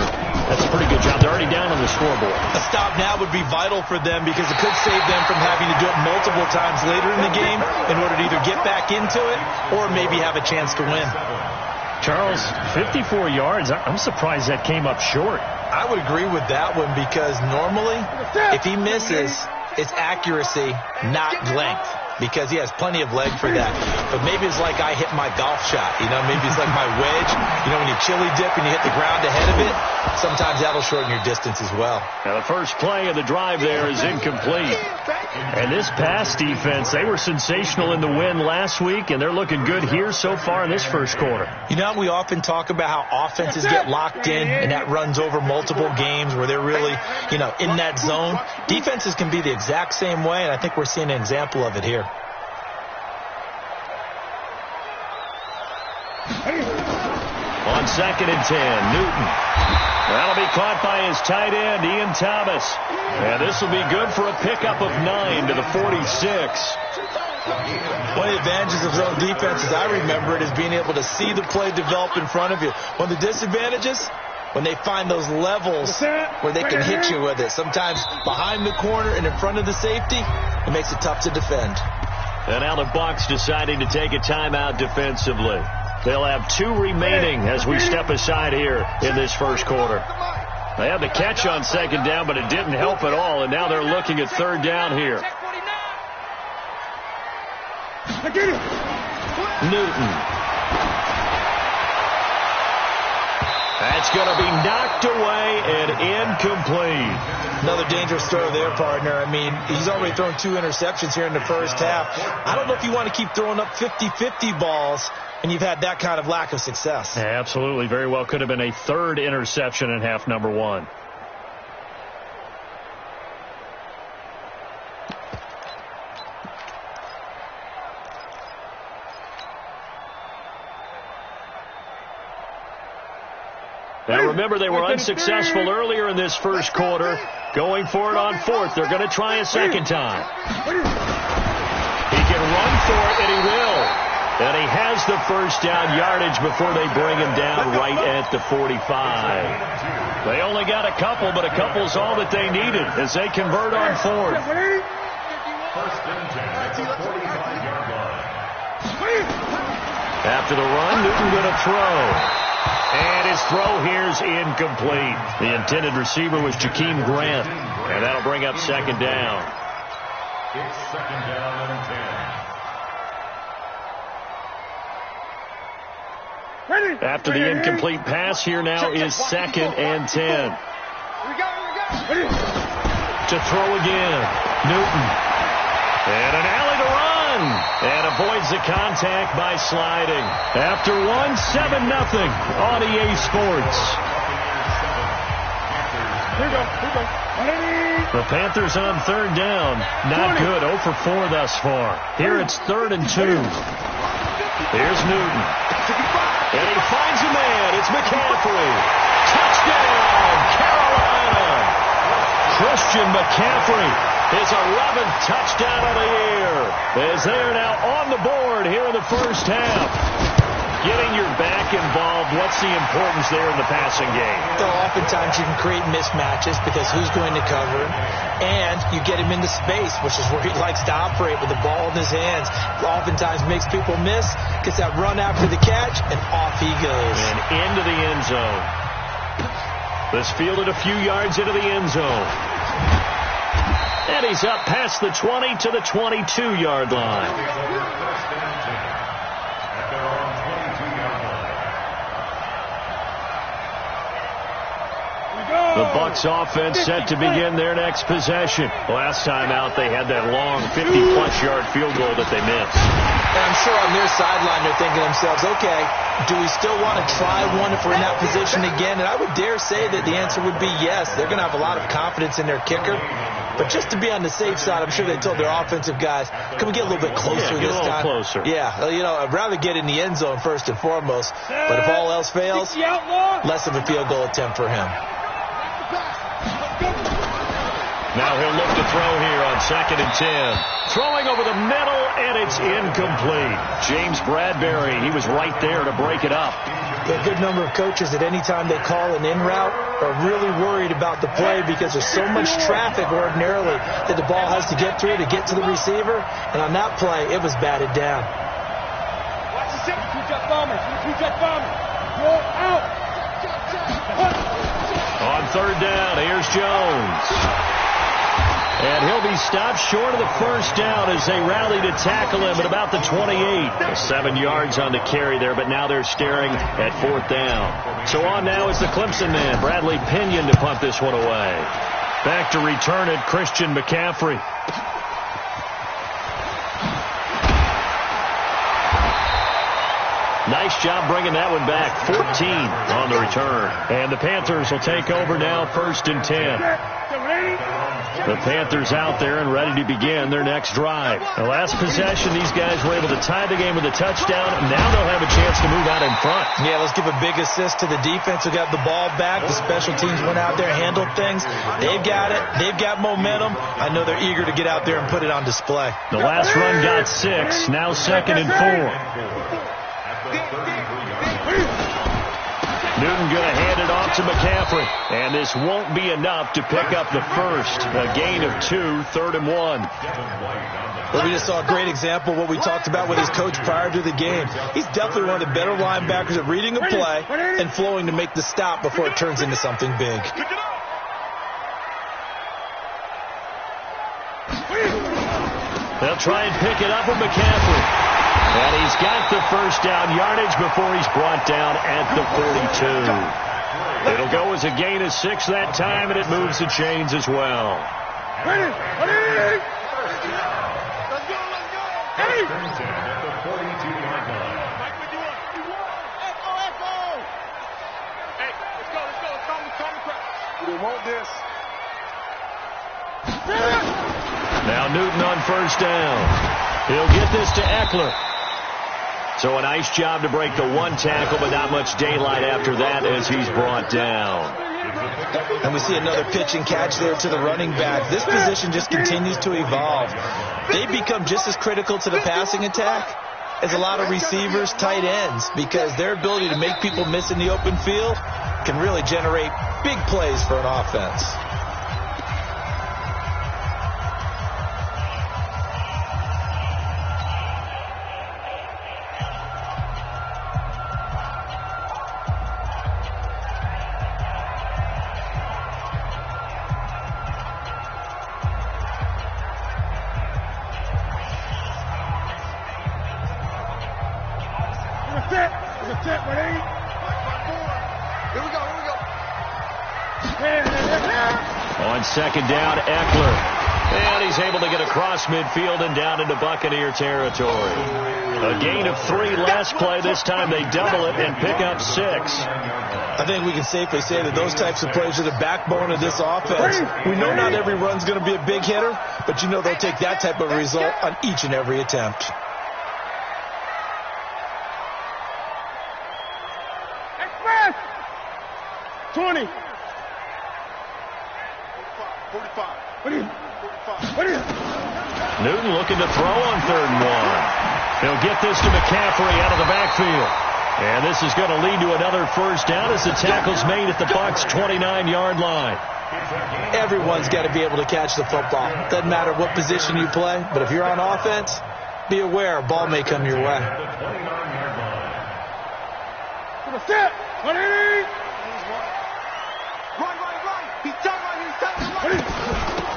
that's a pretty good job. They're already down on the scoreboard. A stop now would be vital for them, because it could save them from having to do it multiple times later in the game in order to either get back into it or maybe have a chance to win. Charles, 54 yards. I'm surprised that came up short. I would agree with that one, because normally if he misses, it's accuracy, not length, because he has plenty of leg for that. But maybe it's like I hit my golf shot. Maybe it's like my wedge. When you chili dip and you hit the ground ahead of it, sometimes that'll shorten your distance as well. Now the first play of the drive there is incomplete. And this pass defense, they were sensational in the win last week, and they're looking good here so far in this first quarter. We often talk about how offenses get locked in, and that runs over multiple games where they're really, in that zone. Defenses can be the exact same way, and I think we're seeing an example of it here. On 2nd and 10, Newton. That'll be caught by his tight end, Ian Thomas. And this will be good for a pickup of 9 to the 46. One of the advantages of zone defense, as I remember it, is being able to see the play develop in front of you. One of the disadvantages, when they find those levels where they can hit you with it. Sometimes behind the corner and in front of the safety, it makes it tough to defend. And now the Bucs deciding to take a timeout defensively. They'll have 2 remaining as we step aside here in this first quarter. They had the catch on 2nd down, but it didn't help at all, and now they're looking at 3rd down here. Newton. That's going to be knocked away and incomplete. Another dangerous throw there, partner. He's already thrown 2 interceptions here in the first half. I don't know if you want to keep throwing up 50-50 balls, and you've had that kind of lack of success. Yeah, absolutely. Very well could have been a 3rd interception in half number 1. Now remember, they were unsuccessful earlier in this first quarter. Going for it on 4th. They're going to try a 2nd time. He can run for it, and he will. And he has the first down yardage before they bring him down right at the 45. They only got a couple, but a couple's all that they needed as they convert on 4th. First and 10 at the 45-yard line. After the run, Newton going to throw. And his throw here's incomplete. The intended receiver was Jakeem Grant. And that'll bring up 2nd down. It's 2nd down and 10. After the incomplete pass, here now is 2nd and 10. To throw again, Newton. And an alley to run. And avoids the contact by sliding. After 7-0 on EA Sports. The Panthers on 3rd down. Not good. 0 for 4 thus far. Here it's 3rd and 2. Here's Newton. And he finds a man. It's McCaffrey. Touchdown, Carolina. Christian McCaffrey. His 11th touchdown of the year, as they are now on the board here in the first half. Getting your back involved, what's the importance there in the passing game? So oftentimes you can create mismatches because who's going to cover him, and you get him into space, which is where he likes to operate with the ball in his hands. Oftentimes makes people miss, gets that run after the catch, and off he goes. And into the end zone. This fielded a few yards into the end zone. And he's up past the 20 to the 22-yard line. The Bucs offense set to begin their next possession. Last time out, they had that long 50-plus yard field goal that they missed. And I'm sure on their sideline they're thinking to themselves, okay, do we still want to try one if we're in that position again? And I would dare say that the answer would be yes. They're going to have a lot of confidence in their kicker. But just to be on the safe side, I'm sure they told their offensive guys, can we get a little bit closer this time? Get a little closer. Yeah, you know, I'd rather get in the end zone first and foremost. But if all else fails, less of a field goal attempt for him. Now he'll look to throw here on 2nd and 10. Throwing over the middle, and it's incomplete. James Bradbury, he was right there to break it up. A good number of coaches at any time they call an in route are really worried about the play because there's so much traffic ordinarily that the ball has to get through to get to the receiver. And on that play, it was batted down. Watch the second. Two-jet bomber. Two-jet bomber. Roll out. On 3rd down, here's Jones. And he'll be stopped short of the first down as they rally to tackle him at about the 28. 7 yards on the carry there, but now they're staring at 4th down. So on now is the Clemson man, Bradley Pinion, to punt this one away. Back to return it, Christian McCaffrey. Nice job bringing that one back. 14 on the return. And the Panthers will take over now, 1st and 10. The Panthers out there and ready to begin their next drive. The last possession, these guys were able to tie the game with a touchdown. Now they'll have a chance to move out in front. Yeah, let's give a big assist to the defense who got the ball back. The special teams went out there, handled things. They've got it. They've got momentum. I know they're eager to get out there and put it on display. The last run got 6. Now 2nd and 4. Newton going to hand it off to McCaffrey. And this won't be enough to pick up the first. A gain of 2, 3rd and 1. Well, we just saw a great example of what we talked about with his coach prior to the game. He's definitely one of the better linebackers at reading a play and flowing to make the stop before it turns into something big. They'll try and pick it up with McCaffrey. And he's got the first down yardage before he's brought down at the 42. It'll go as a gain of 6 that time, and it moves the chains as well. Ready! Ready! Let's go! Let's go! Hey! At the 42-yard line. Echo! Hey, let's go! Let's go! Let's calm the crowd. We want this. Now Newton on first down. He'll get this to Eckler. So a nice job to break the one tackle, but not much daylight after that as he's brought down. And we see another pitch and catch there to the running back. This position just continues to evolve. They become just as critical to the passing attack as a lot of receivers, tight ends, because their ability to make people miss in the open field can really generate big plays for an offense. On 2nd down, Eckler. And he's able to get across midfield and down into Buccaneer territory. A gain of 3 last play. This time they double it and pick up 6. I think we can safely say that those types of plays are the backbone of this offense. We know not every run's going to be a big hitter, but you know they'll take that type of result on each and every attempt. Express! 20. 45. What is it? 45. What is it? Newton looking to throw on 3rd and 1. He'll get this to McCaffrey out of the backfield. And this is going to lead to another first down as the tackle's made at the Bucs' 29-yard line. Everyone's got to be able to catch the football. Doesn't matter what position you play, but if you're on offense, be aware a ball may come your way.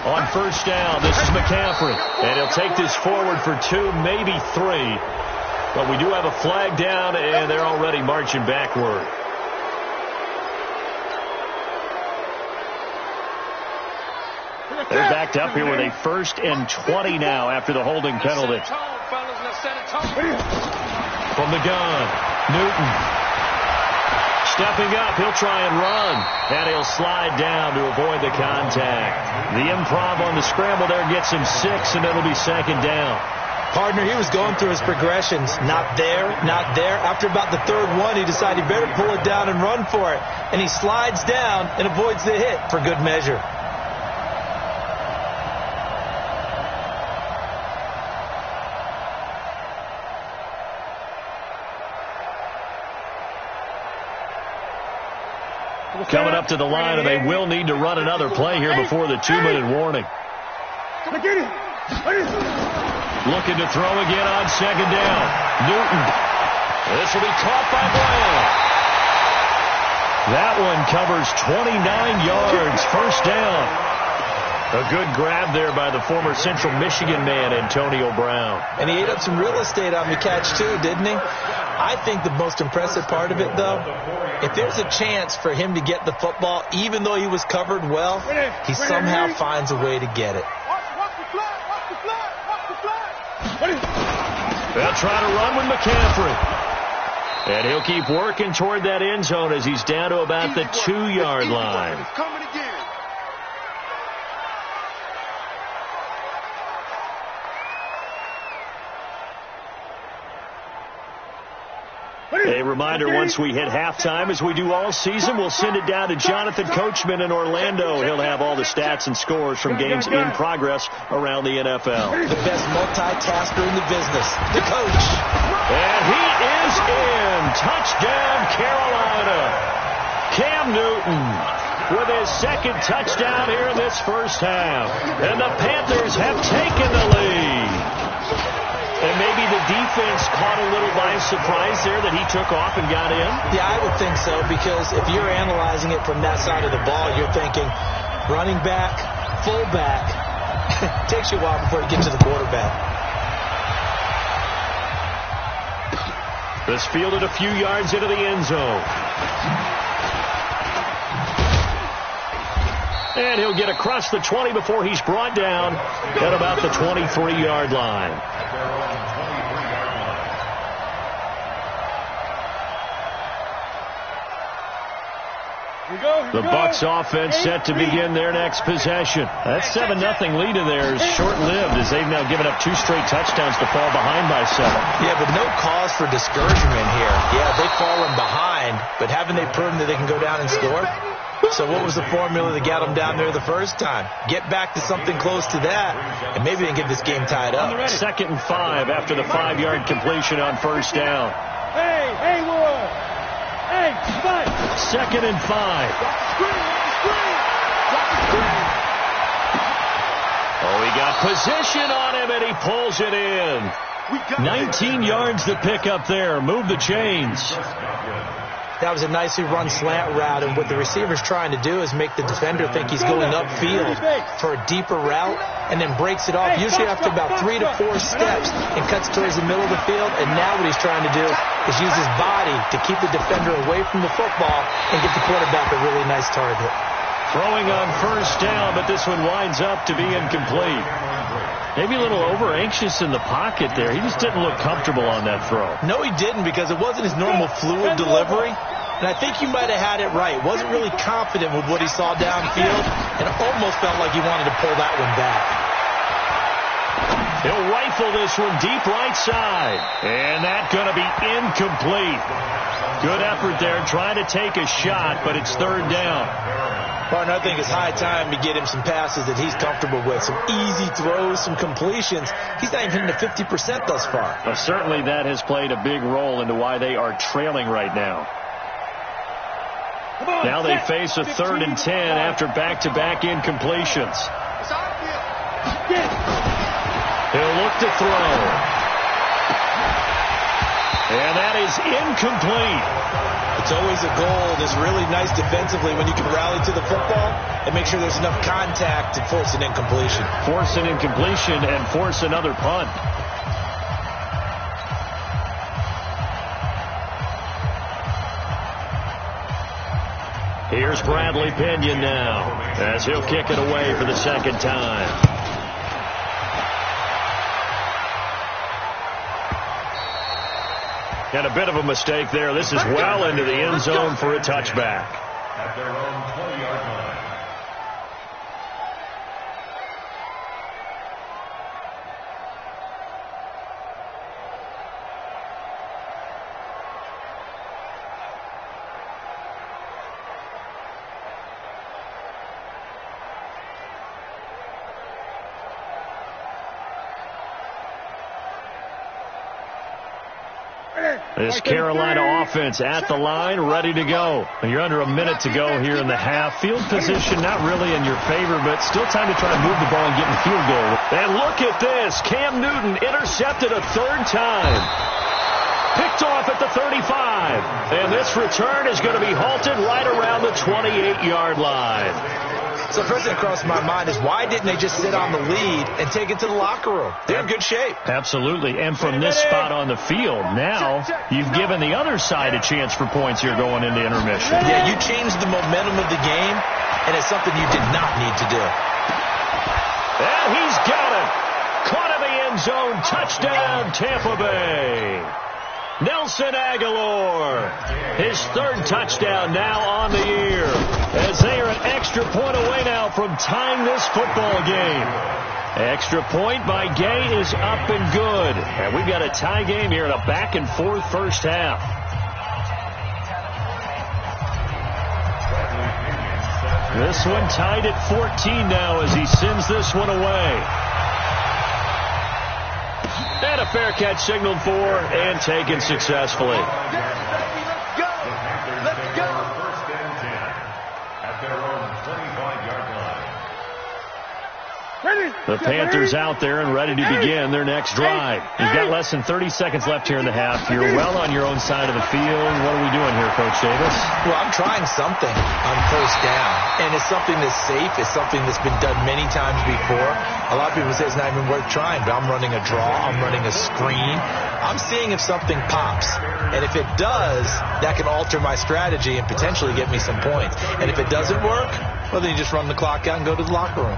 On first down, this is McCaffrey, and he'll take this forward for 2, maybe 3. But we do have a flag down, and they're already marching backward. They're backed up here with a 1st and 20 now after the holding penalty. From the gun, Newton. Stepping up, he'll try and run. And he'll slide down to avoid the contact. The improv on the scramble there gets him 6, and it'll be 2nd down. Partner, he was going through his progressions. Not there, not there. After about the 3rd one, he decided he better pull it down and run for it. And he slides down and avoids the hit for good measure. Coming up to the line, and they will need to run another play here before the 2-minute warning. Looking to throw again on 2nd down. Newton. This will be caught by Brown. That one covers 29 yards. 1st down. A good grab there by the former Central Michigan man, Antonio Brown. And he ate up some real estate on the catch, too, didn't he? I think the most impressive part of it, though, if there's a chance for him to get the football, even though he was covered well, he somehow finds a way to get it. They'll try to run with McCaffrey. And he'll keep working toward that end zone as he's down to about the 2-yard line. A reminder, once we hit halftime, as we do all season, we'll send it down to Jonathan Coachman in Orlando. He'll have all the stats and scores from games in progress around the NFL. The best multitasker in the business, the coach. And he is in. Touchdown, Carolina. Cam Newton with his 2nd touchdown here in this first half. And the Panthers have taken the lead. And maybe the defense caught a little by surprise there that he took off and got in? Yeah, I would think so, because if you're analyzing it from that side of the ball, you're thinking running back, fullback. Takes you a while before you get to the quarterback. This fielded a few yards into the end zone. And he'll get across the 20 before he's brought down at about the 23-yard line. The Bucs offense set to begin their next possession. That 7-0 lead of theirs short-lived as they've now given up 2 straight touchdowns to fall behind by 7. Yeah, but no cause for discouragement here. Yeah, they've fallen behind, but haven't they proven that they can go down and score? So what was the formula that got them down there the first time? Get back to something close to that, and maybe they can get this game tied up. 2nd and 5 after the 5-yard completion on first down. Hey, Wood! Hey, 2nd and 5. Oh, he got position on him, and he pulls it in. 19 yards to pick up there. Move the chains. That was a nicely run slant route, and what the receiver's trying to do is make the defender think he's going upfield for a deeper route, and then breaks it off, usually after about 3 to 4 steps, and cuts towards the middle of the field. And now what he's trying to do is use his body to keep the defender away from the football and get the quarterback a really nice target. Throwing on first down, but this one winds up to be incomplete. Maybe a little over-anxious in the pocket there. He just didn't look comfortable on that throw. No, he didn't, because it wasn't his normal fluid delivery. And I think you might have had it right. Wasn't really confident with what he saw downfield, and it almost felt like he wanted to pull that one back. He'll rifle this one deep right side. And that's going to be incomplete. Good effort there trying to take a shot, but it's third down. Partner, I think it's high time to get him some passes that he's comfortable with. Some easy throws, some completions. He's not even hitting the 50% thus far. Well, certainly that has played a big role into why they are trailing right now. Now they face a 3rd and 10 after back-to-back incompletions. He'll look to throw. And that is incomplete. It's always a goal that's really nice defensively when you can rally to the football and make sure there's enough contact to force an incompletion. Force an incompletion and force another punt. Here's Bradley Pinion now as he'll kick it away for the second time. And a bit of a mistake there. This is well into the end zone for a touchback. At their own 20-yard line. This Carolina offense at the line, ready to go. You're under a minute to go here in the half. Field position not really in your favor, but still time to try to move the ball and get in the field goal. And look at this. Cam Newton intercepted a 3rd time. Picked off at the 35. And this return is going to be halted right around the 28-yard line. So the first thing that crossed my mind is why didn't they just sit on the lead and take it to the locker room? They're in good shape. Absolutely. And from this spot on the field, now you've given the other side a chance for points here going into intermission. Yeah, you changed the momentum of the game, and it's something you did not need to do. And he's got it. Caught in the end zone. Touchdown, Tampa Bay. Nelson Aguilar, his 3rd touchdown now on the year, as they are an extra point away now from tying this football game. Extra point by Gay is up and good. And we've got a tie game here in a back-and-forth first half. This one tied at 14 now as he sends this one away. And a fair catch signaled for and taken successfully. Let's go! Let's go! First and 10 at their own 25-yard line. The Panthers out there and ready to begin their next drive. You've got less than 30 seconds left here in the half. You're well on your own side of the field. What are we doing here, Coach Davis? Well, I'm trying something on 1st down, and it's something that's safe. It's something that's been done many times before. A lot of people say it's not even worth trying, but I'm running a draw. I'm running a screen. I'm seeing if something pops, and if it does, that can alter my strategy and potentially get me some points. And if it doesn't work, well, then you just run the clock out and go to the locker room.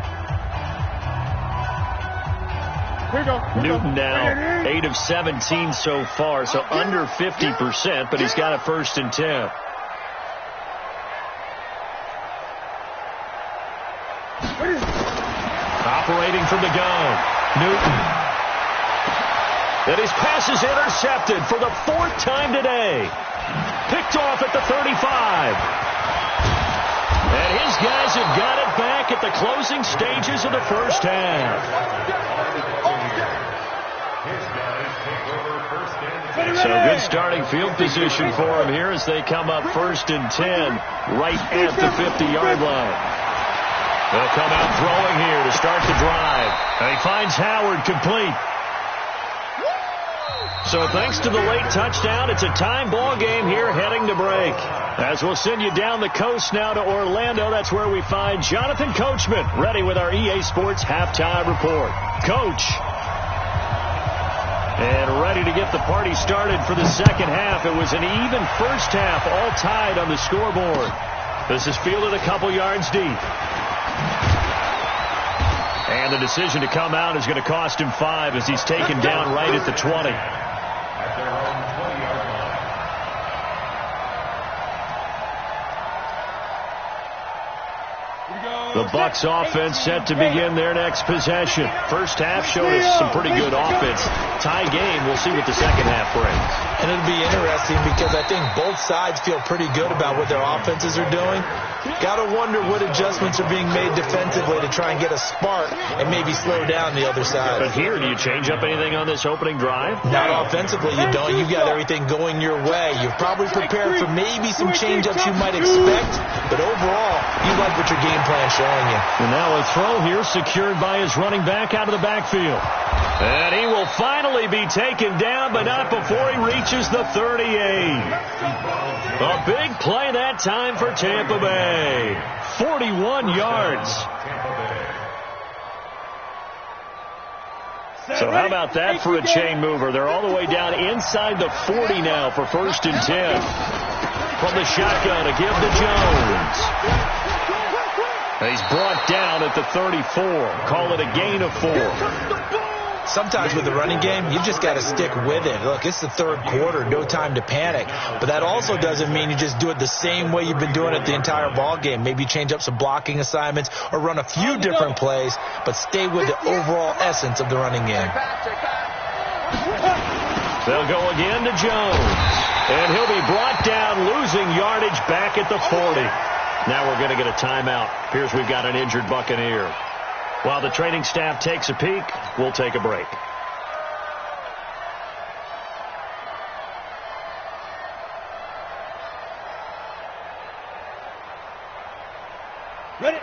Newton now 8 of 17 so far, so under 50%, but he's got a 1st and 10. Operating from the gun, Newton. And his pass is intercepted for the 4th time today. Picked off at the 35. And his guys have got it back at the closing stages of the first half. So good starting field position for him here as they come up 1st and 10 right at the 50-yard line. They'll come out throwing here to start the drive. And he finds Howard complete. So thanks to the late touchdown, it's a time ball game here heading to break. As we'll send you down the coast now to Orlando, that's where we find Jonathan Coachman ready with our EA Sports halftime report. Coach. And ready to get the party started for the second half. It was an even first half, all tied on the scoreboard. This is fielded a couple yards deep. And the decision to come out is going to cost him 5 as he's taken down right at the 20. At their own 20-yard line. Here we go. The Bucs offense set to begin their next possession. First half showed us some pretty good offense. Tie game. We'll see what the second half brings. And it'll be interesting because I think both sides feel pretty good about what their offenses are doing. Got to wonder what adjustments are being made defensively to try and get a spark and maybe slow down the other side. But here, do you change up anything on this opening drive? Not offensively, you don't. You've got everything going your way. You've probably prepared for maybe some change-ups you might expect, but overall, you like what your game plan is showing you. And now a throw here secured by his running back out of the backfield. And he will finally be taken down, but not before he reaches the 38. A big play that time for Tampa Bay. 41 yards. So how about that for a chain mover? They're all the way down inside the 40 now for 1st and 10. From the shotgun to give to Jones. He's brought down at the 34. Call it a gain of 4. Sometimes with the running game, you've just got to stick with it. Look, it's the third quarter, no time to panic. But that also doesn't mean you just do it the same way you've been doing it the entire ball game. Maybe change up some blocking assignments or run a few different plays, but stay with the overall essence of the running game. They'll go again to Jones. And he'll be brought down, losing yardage back at the 40. Now we're going to get a timeout. Here's we've got an injured Buccaneer. While the training staff takes a peek, we'll take a break.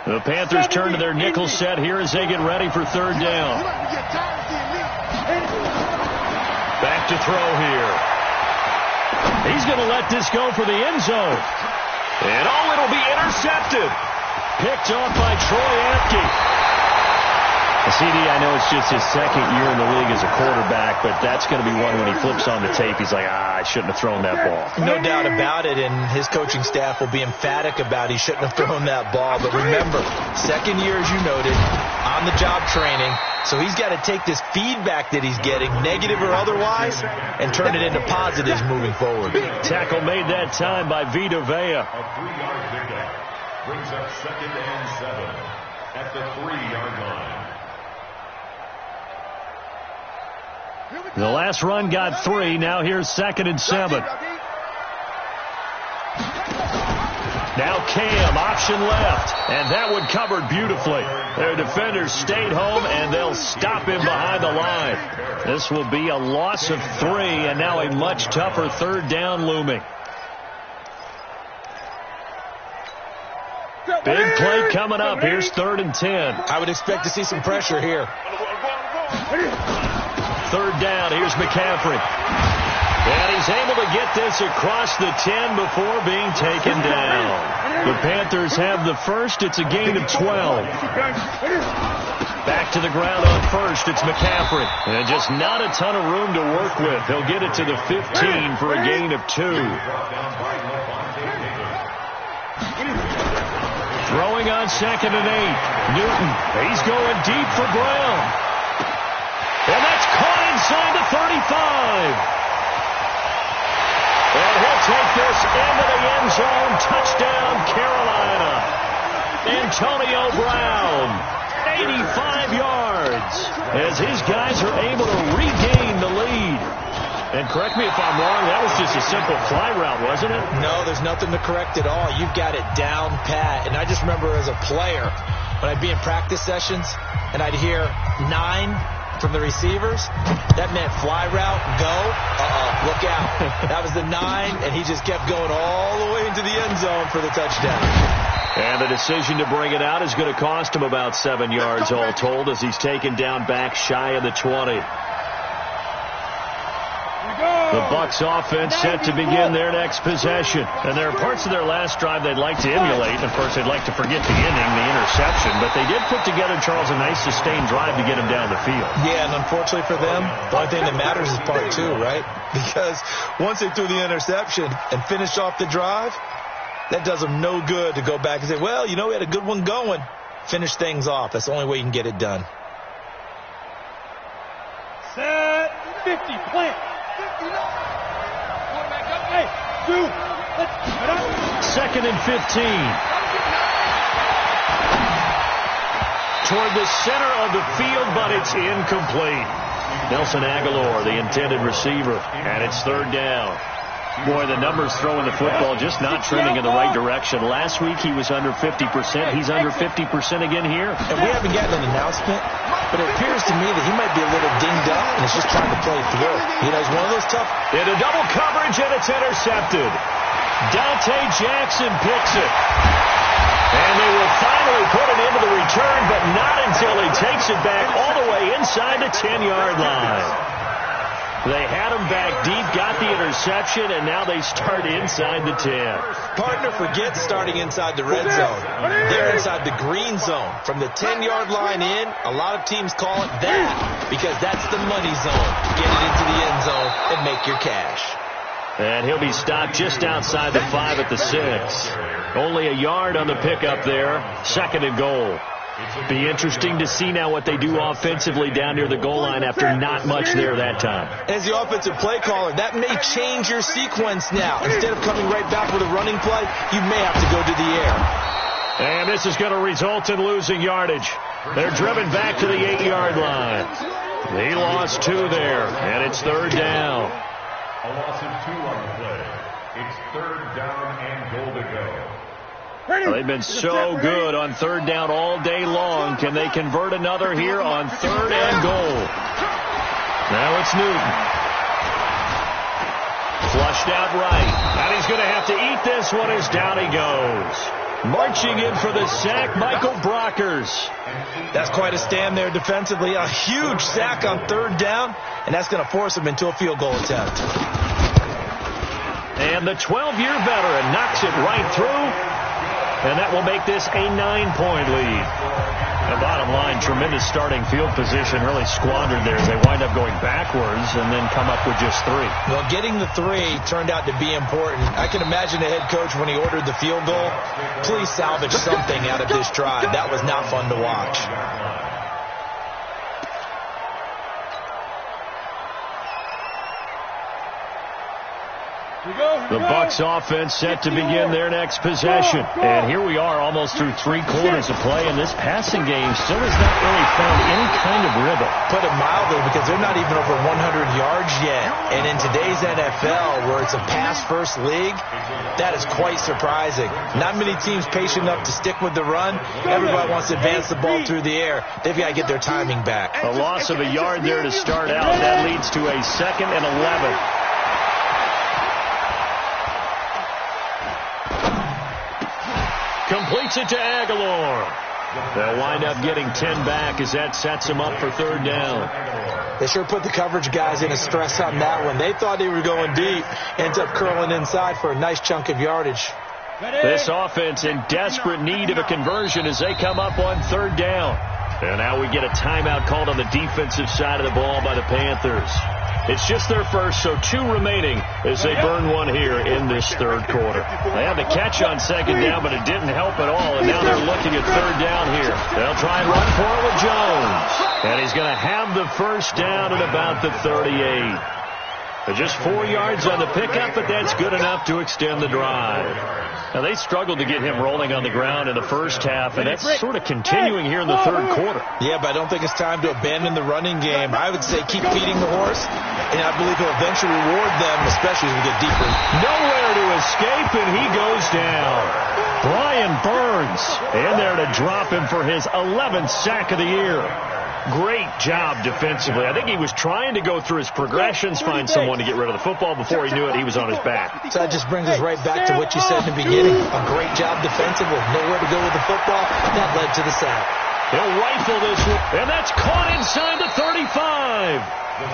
The Panthers turn to their nickel set here as they get ready for 3rd down. Back to throw here. He's going to let this go for the end zone. And it'll be intercepted. Picked off by Troy Apke. CD, I know it's just his 2nd year in the league as a quarterback, but that's going to be one when he flips on the tape, he's like, I shouldn't have thrown that ball. No doubt about it, and his coaching staff will be emphatic about he shouldn't have thrown that ball. But remember, 2nd year, as you noted, on-the-job training, so he's got to take this feedback that he's getting, negative or otherwise, and turn it into positives moving forward. Tackle made that time by Vita Vea. A 3-yard pickup brings up 2nd and 7 at the 3-yard line. The last run got 3. Now here's 2nd and 7. Now Cam, option left. And that one covered beautifully. Their defenders stayed home, and they'll stop him behind the line. This will be a loss of 3, and now a much tougher 3rd down looming. Big play coming up. Here's 3rd and 10. I would expect to see some pressure here. 3rd down. Here's McCaffrey. And he's able to get this across the 10 before being taken down. The Panthers have the first. It's a gain of 12. Back to the ground on 1st. It's McCaffrey. And just not a ton of room to work with. He'll get it to the 15 for a gain of 2. Throwing on 2nd and 8. Newton. He's going deep for Brown. And that's caught inside the 35. And he'll take this into the end zone. Touchdown, Carolina. Antonio Brown, 85 yards, as his guys are able to regain the lead. And correct me if I'm wrong, that was just a simple fly route, wasn't it? No, there's nothing to correct at all. You've got it down pat. And I just remember as a player, when I'd be in practice sessions, and I'd hear 9 from the receivers, that meant fly route, go, look out. That was the 9, and he just kept going all the way into the end zone for the touchdown. And the decision to bring it out is going to cost him about 7 yards all told, as he's taken down back shy of the 20. The Bucs offense set to begin their next possession. And there are parts of their last drive they'd like to emulate. And of course, they'd like to forget the ending, the interception. But they did put together, Charles, a nice sustained drive to get him down the field. Yeah, and unfortunately for them, the only thing that matters is part 2, right? Because once they threw the interception and finished off the drive, that does them no good to go back and say, well, you know, we had a good one going. Finish things off. That's the only way you can get it done. Set 50, plant. 2nd and 15. toward the center of the field, but it's incomplete. Nelson Aguilar, the intended receiver, and it's third down. Boy, the numbers throwing the football just not trending in the right direction. Last week he was under 50%. He's under 50% again here. And we haven't gotten an announcement, but it appears to me that he might be a little dinged up and is just trying to play through. You know, he's one of those tough. Into double coverage, and it's intercepted. Dante Jackson picks it. And they will finally put it into the return, but not until he takes it back all the way inside the 10-yard line. They had him back deep, got the interception, and now they start inside the 10. Partner forgets starting inside the red zone. They're inside the green zone. From the 10-yard line in, a lot of teams call it that because that's the money zone. Get it into the end zone and make your cash. And he'll be stopped just outside the 5 at the 6. Only a yard on the pickup there. Second and goal. Be interesting to see now what they do offensively down near the goal line after not much there that time. As the offensive play caller, that may change your sequence now. Instead of coming right back with a running play, you may have to go to the air. And this is going to result in losing yardage. They're driven back to the 8-yard line. He lost 2 there, and it's third down. A loss of 2 on the play. It's third down and goal to go. Well, they've been so good on third down all day long. Can they convert another here on third and goal? Now it's Newton. Flushed out right. And he's going to have to eat this one as down he goes. Marching in for the sack, Michael Brockers. That's quite a stand there defensively. A huge sack on third down, and that's going to force him into a field goal attempt. And the 12-year veteran knocks it right through. And that will make this a 9-point lead. The bottom line, tremendous starting field position, really squandered there as they wind up going backwards and then come up with just 3. Well, getting the 3 turned out to be important. I can imagine the head coach when he ordered the field goal, please salvage something out of this drive. That was not fun to watch. The Bucs offense set to begin their next possession. And here we are almost through 3 quarters of play, and this passing game still has not really found any kind of rhythm. Put it mildly, because they're not even over 100 yards yet. And in today's NFL, where it's a pass-first league, that is quite surprising. Not many teams patient enough to stick with the run. Everybody wants to advance the ball through the air. They've got to get their timing back. A loss of a yard there to start out. That leads to a 2nd and 11. Completes it to Aguilar. They'll wind up getting 10 back as that sets them up for third down. They sure put the coverage guys in a stress on that one. They thought they were going deep. Ends up curling inside for a nice chunk of yardage. This offense in desperate need of a conversion as they come up on third down. And now we get a timeout called on the defensive side of the ball by the Panthers. It's just their first, so 2 remaining as they burn one here in this third quarter. They had the catch on second down, but it didn't help at all, and now they're looking at third down here. They'll try and run for it with Jones. And he's going to have the first down at about the 38. Just 4 yards on the pickup, but that's good enough to extend the drive. Now, they struggled to get him rolling on the ground in the first half, and that's sort of continuing here in the third quarter. Yeah, but I don't think it's time to abandon the running game. I would say keep feeding the horse, and I believe he'll eventually reward them, especially as we get deeper. Nowhere to escape, and he goes down. Brian Burns in there to drop him for his 11th sack of the year. Great job defensively. I think he was trying to go through his progressions, find someone to get rid of the football. Before he knew it, he was on his back. So that just brings us right back to what you said in the beginning. A great job defensively. Nowhere to go with the football. That led to the sack. He'll rifle this one, and that's caught inside the 35.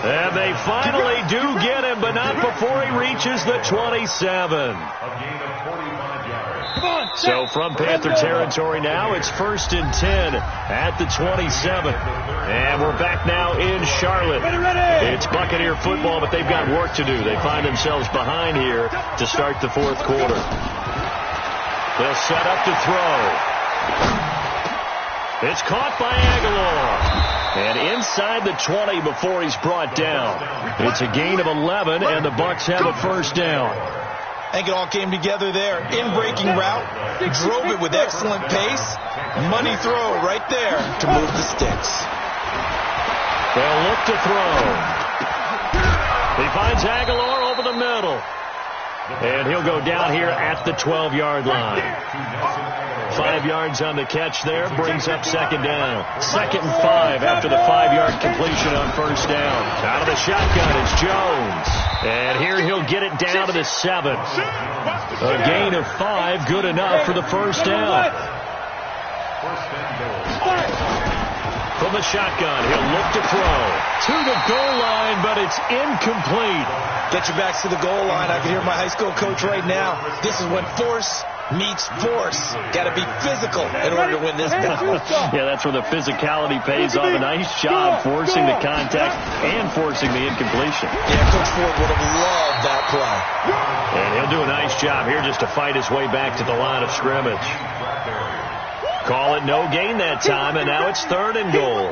And they finally do get him, but not before he reaches the 27. So from Panther territory now, it's 1st and 10 at the 27. And we're back now in Charlotte. It's Buccaneer football, but they've got work to do. They find themselves behind here to start the fourth quarter. They'll set up to throw. It's caught by Aguilar. And inside the 20 before he's brought down. It's a gain of 11, and the Bucs have a first down. I think it all came together there. In-breaking route, drove it with excellent pace. Money throw right there to move the sticks. They'll look to throw. He finds Aguilar over the middle. And he'll go down here at the 12-yard line. 5 yards on the catch there, brings up second down. 2nd and 5 after the 5-yard completion on first down. Out of the shotgun is Jones. And here he'll get it down to the 7. A gain of 5, good enough for the first down. From the shotgun, he'll look to throw. To the goal line, but it's incomplete. Get your backs to the goal line. I can hear my high school coach right now. This is when force meets force. Got to be physical in order to win this battle. Yeah, that's where the physicality pays off. A nice job forcing the contact and forcing the incompletion. Yeah, Coach Ford would have loved that play. And he'll do a nice job here just to fight his way back to the line of scrimmage. Call it no gain that time, and now it's 3rd and goal.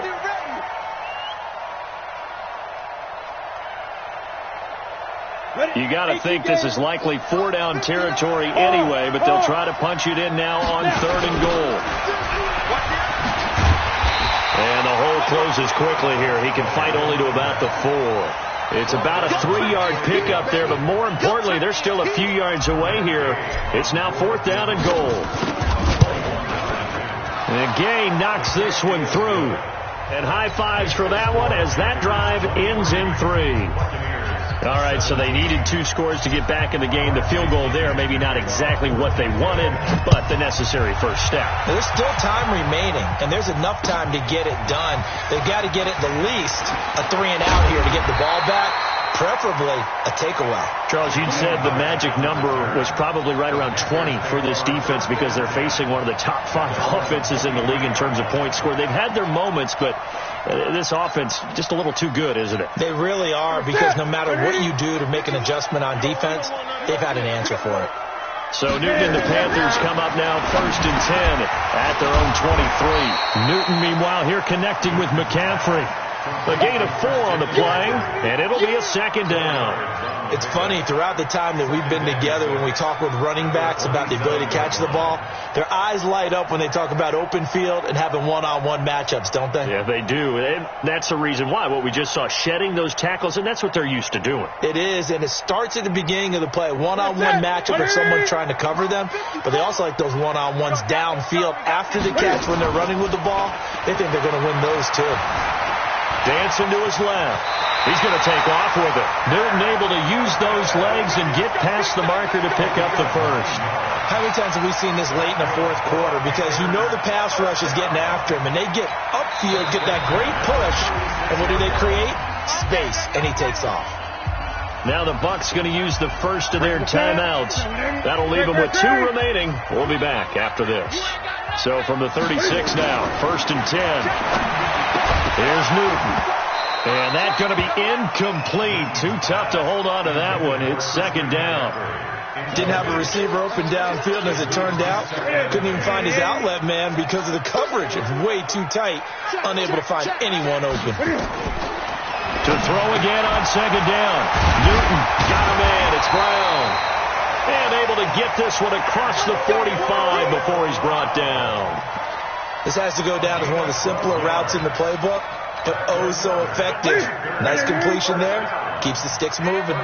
You got to think this is likely 4-down territory anyway, but they'll try to punch it in now on 3rd and goal. And the hole closes quickly here. He can fight only to about the 4. It's about a 3-yard pickup there, but more importantly, they're still a few yards away here. It's now 4th down and goal. And Gay knocks this one through. And high fives for that one as that drive ends in 3. All right, so they needed 2 scores to get back in the game. The field goal there, maybe not exactly what they wanted, but the necessary first step. There's still time remaining, and there's enough time to get it done. They've got to get at the least a 3-and-out here to get the ball back, preferably a takeaway. Charles, you'd said the magic number was probably right around 20 for this defense because they're facing one of the top 5 offenses in the league in terms of points scored. They've had their moments, but this offense just a little too good, isn't it? They really are, because no matter what you do to make an adjustment on defense, they've had an answer for it. So Newton and the Panthers come up now 1st and 10 at their own 23. Newton, meanwhile, here connecting with McCaffrey. A gain of 4 on the play, and it'll be a 2nd down. It's funny, throughout the time that we've been together, when we talk with running backs about the ability to catch the ball, their eyes light up when they talk about open field and having one-on-one matchups, don't they? Yeah, they do. And that's the reason why. What we just saw, shedding those tackles, and that's what they're used to doing. It is, and it starts at the beginning of the play. One-on-one matchup of someone trying to cover them, but they also like those one-on-ones downfield after the catch when they're running with the ball. They think they're going to win those too. Dancing to his left. He's going to take off with it. Newton able to use those legs and get past the marker to pick up the first. How many times have we seen this late in the 4th quarter? Because you know the pass rush is getting after him, and they get upfield, get that great push, and what do they create? Space, and he takes off. Now the Bucs going to use the first of their timeouts. That'll leave them with 2 remaining. We'll be back after this. So from the 36 now, 1st and 10. Here's Newton. And that's going to be incomplete. Too tough to hold on to that one. It's 2nd down. Didn't have a receiver open downfield, and as it turned out, couldn't even find his outlet man because of the coverage. It's way too tight, unable to find anyone open. To throw again on 2nd down. Newton got a man. It's Brown. And able to get this one across the 45 before he's brought down. This has to go down as one of the simpler routes in the playbook, but oh so effective. Nice completion there. Keeps the sticks moving.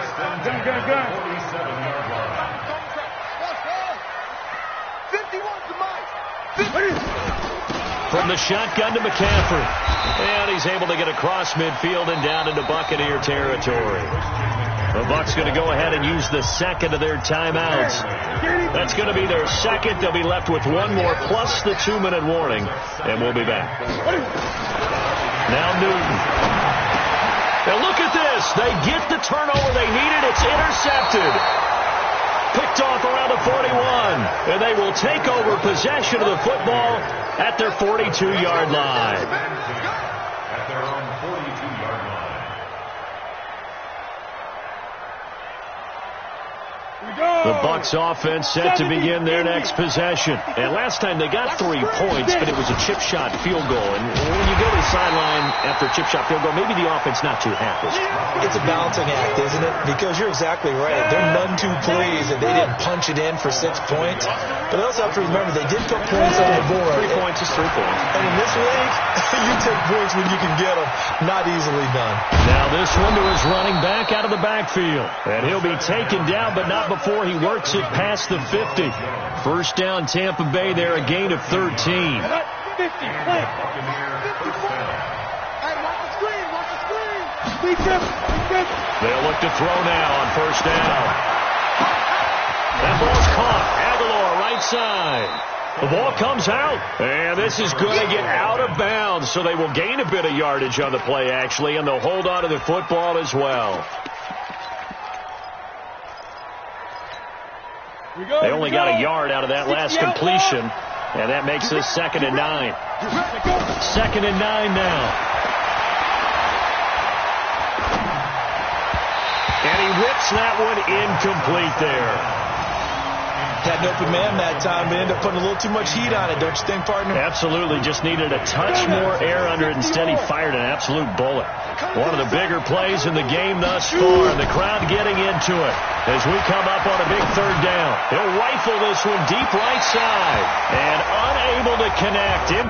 From the shotgun to McCaffrey. And he's able to get across midfield and down into Buccaneer territory. The Bucs going to go ahead and use the 2nd of their timeouts. That's going to be their 2nd. They'll be left with 1 more plus the 2-minute warning. And we'll be back. Now Newton. Now look at this. They get the turnover they needed. It's intercepted. Picked off around the 41. And they will take over possession of the football at their 42-yard line. At their own 42-yard line. The Bucs offense set to begin their next possession. And last time they got 3 points, but it was a chip shot field goal. And when you go to the sideline after a chip shot field goal, maybe the offense not too happy. It's a balancing act, isn't it? Because you're exactly right. They're none too pleased that they didn't punch it in for 6 points. But they also have to remember they did put points on the board. 3 points is 3 points. And in this league, you take points when you can get them. Not easily done. Now this one to his running back out of the backfield. And he'll be taken down, but not before he works it past the 50. First down, Tampa Bay there, a gain of 13. 50, hey, watch the screen, watch the screen. They'll look to throw now on first down. That ball's caught. Aguilar, right side. The ball comes out, and this is going to get out of bounds, so they will gain a bit of yardage on the play, actually, and they'll hold on to the football as well. They only got a yard out of that last completion, and that makes this 2nd and 9. 2nd and 9 now. And he rips that one incomplete there. Had an open man that time, but ended up putting a little too much heat on it, don't you think, partner? Absolutely. Just needed a touch more air under it. Instead, he fired an absolute bullet. One of the bigger plays in the game thus far, and the crowd getting into it as we come up on a big 3rd down. He'll rifle this one deep right side and unable to connect him.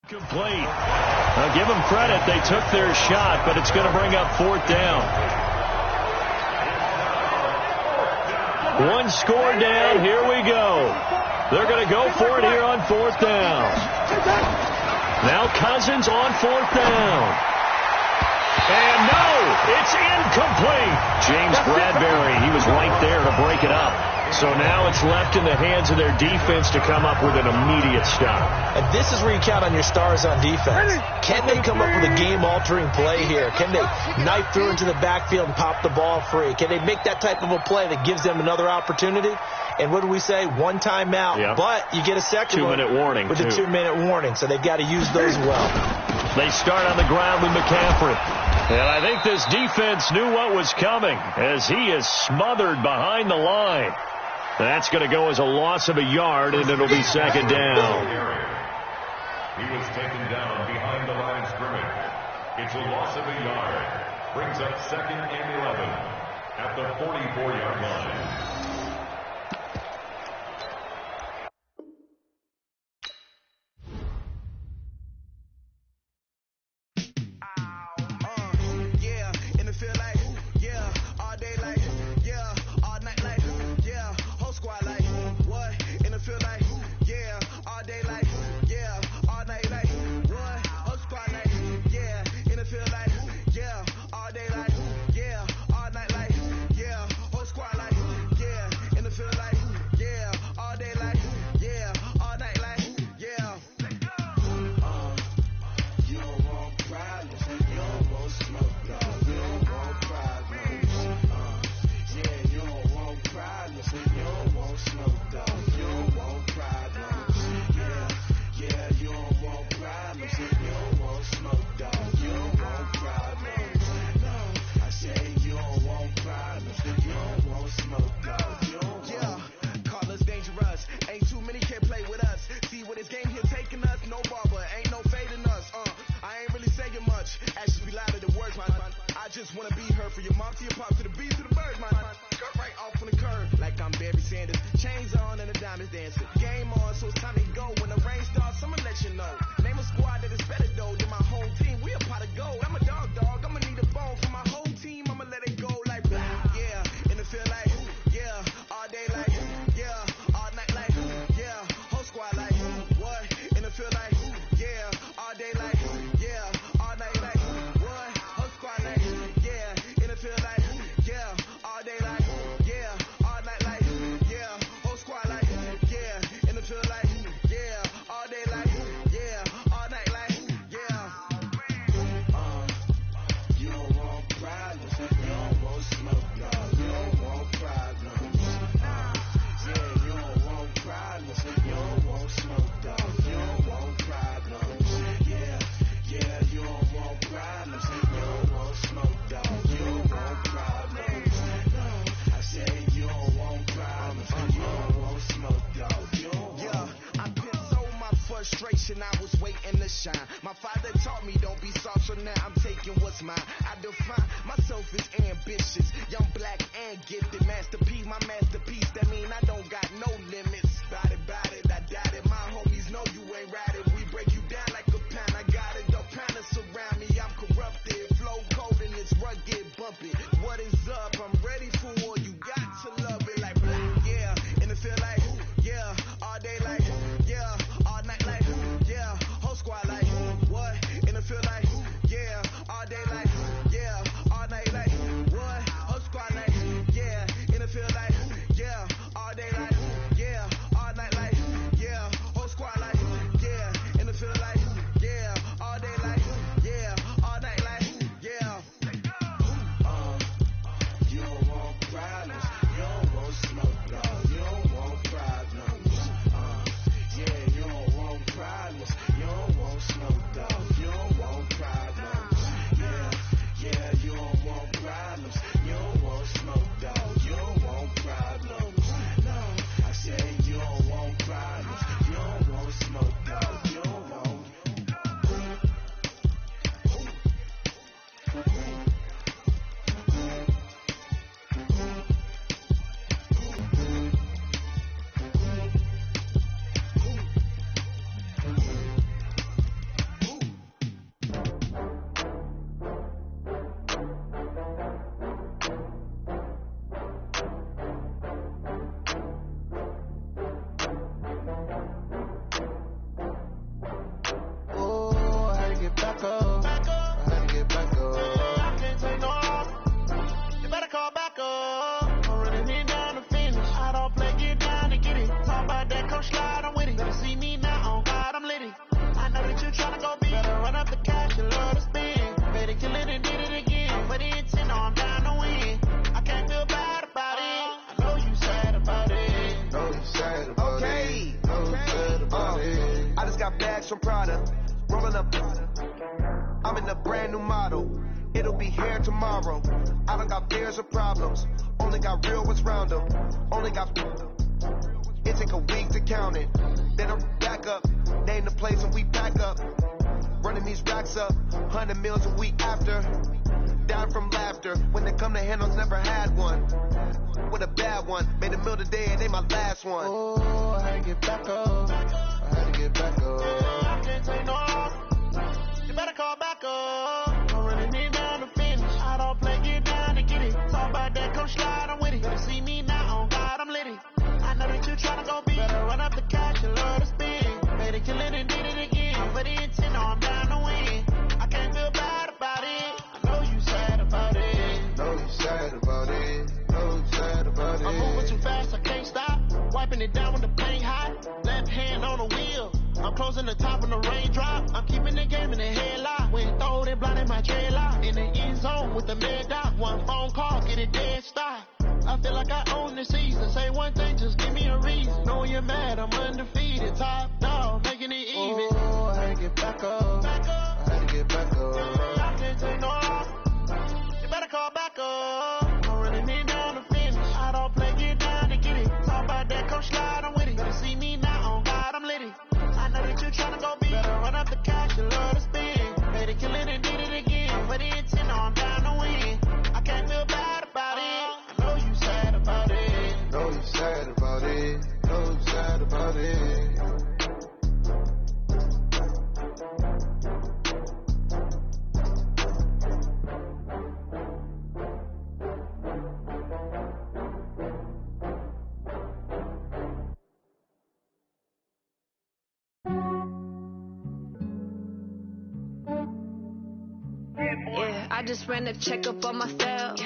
Complete. Now give them credit. They took their shot, but it's going to bring up 4th down. 1 score down. Here we go. They're going to go for it here on 4th down. Now Cousins on 4th down. And no, it's incomplete. James Bradbury, he was right there to break it up. So now it's left in the hands of their defense to come up with an immediate stop. And this is where you count on your stars on defense. Can they come up with a game-altering play here? Can they knife through into the backfield and pop the ball free? Can they make that type of a play that gives them another opportunity? And what do we say? 1 timeout. Yep. But you get a second 2-minute warning. With a 2-minute warning. So they've got to use those well. They start on the ground with McCaffrey. And I think this defense knew what was coming as he is smothered behind the line. That's going to go as a loss of a yard, and it'll be 2nd down. He was taken down behind the line of scrimmage. It's a loss of a yard. Brings up 2nd and 11 at the 44-yard line. to shine. My father taught me don't be soft, so now I'm taking what's mine. I define myself as ambitious, young, black, and gifted. Masterpiece, my masterpiece, that mean I don't got no limits. Bout it, I doubt it. My homies know you ain't ratted. We break you down like a pound. I got it, don't pound us around me. I'm corrupted, flow cold and it's rugged, bumpy. What is up? I'm ready for war. You got to love it like black, yeah. And it feel like, yeah, all day like, yeah, all night like, yeah, whole squad like, what? And it feel like, yeah, all day like, yeah, all night like, what? Whole squad like, yeah, and it feel like, yeah, all day like, yeah, all night like, yeah, whole squad like, yeah, and it feel like, yeah, all day like, yeah, all night like, yeah. You don't want problems, you don't want smoke, dog, you don't want problems. Yeah, you don't want problems, you don't want smoke, dog, you don't want problems. Yeah, you don't want problems, you don't want smoke, dog, you don't want problems. No, I said you don't want problems, you don't want smoke, dog, you don't want. Oh, I had to get back up. I had to get back up. I can't take no loss. You better call back up. I'm running it down to finish. I don't play, get down to get it. Talk about that, come slide, I'm with it. Better see me now, on God, I'm litty. I know that you tryna go big. Better run up the cash, you love to spend. Better kill it and did it again. But it's in, I'm down to win. I can't feel bad about it. I know you sad about it. Know you sad about it. Okay. Know you sad about it. I just got bags from Prada. Rolling up, I'm in a brand new model. It'll be here tomorrow. I don't got fears or problems. Only got real ones round them. Only got. It take a week to count it. Then I'm back up. Name the place and we back up. Running these racks up. 100 meals a week after. Down from laughter. When they come to handles, never had one. With a bad one. Made a meal today and they my last one. Oh, I had to get back up. I had to get back up. I can't take no loss. You better call back up. I'm running it down to finish. I don't play, get down to get it. Talk about that, come slide, I'm with it. Better see me now, on God, I'm litty. I know that you tryna go big. Better run up the cash, you love to spend. Better kill it and did it again. But it's in, I'm down to win. I can't feel bad about it. I know you sad about it. Know you sad about it. Know you sad about it. I'm moving too fast, I can't stop. Wiping it down when the paint hot. Left hand on the wheel. I'm closing the top when the raindrop. I'm keeping the game in the headlock. When throwed it, blinding my dreadlock. In the end zone with the mad dot. One phone call, get it dead stop. I feel like I own the season. Say one thing, just give me a reason. Knowing you're mad, I'm undefeated. Top dog, making it even. Oh, I had to get back up. I had to get back up. I can't take no loss. You better call back up. I'm running it down to finish. I don't play, get down to get it. Talk about that, come slide, I'm with it. Better see me now, on God, I'm litty. I know that you tryna go big. Better run up the cash, you love to spend. Better kill it and did it again. But it's in, I'm down to win. I can't feel bad about it. I know you sad about it. Know you sad about it. Know you sad about it. Yeah, I just ran a checkup on myself.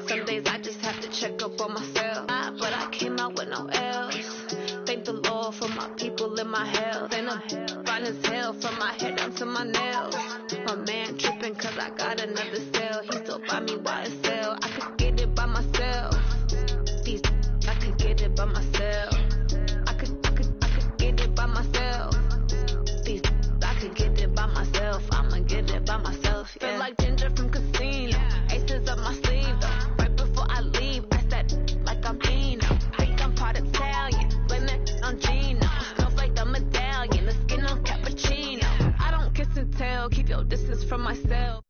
Some days I just have to check up on myself. But I came out with no L's. Thank the Lord for my people and my health. And I'm fine as hell from my head down to my nails. My man tripping cause I got another cell. He still buy me YSL. I could get it by myself. These I could get it by myself. I could get it by myself. These I could get it by myself. I'ma get it by myself. Yeah. Feel like Ginger from Casino. Aces up my sleeve though. Right before I leave, I said like I'm Eno. Think I'm part Italian. Blame it on Gino. Smells like the medallion. The skin on cappuccino. I don't keep your distance from myself.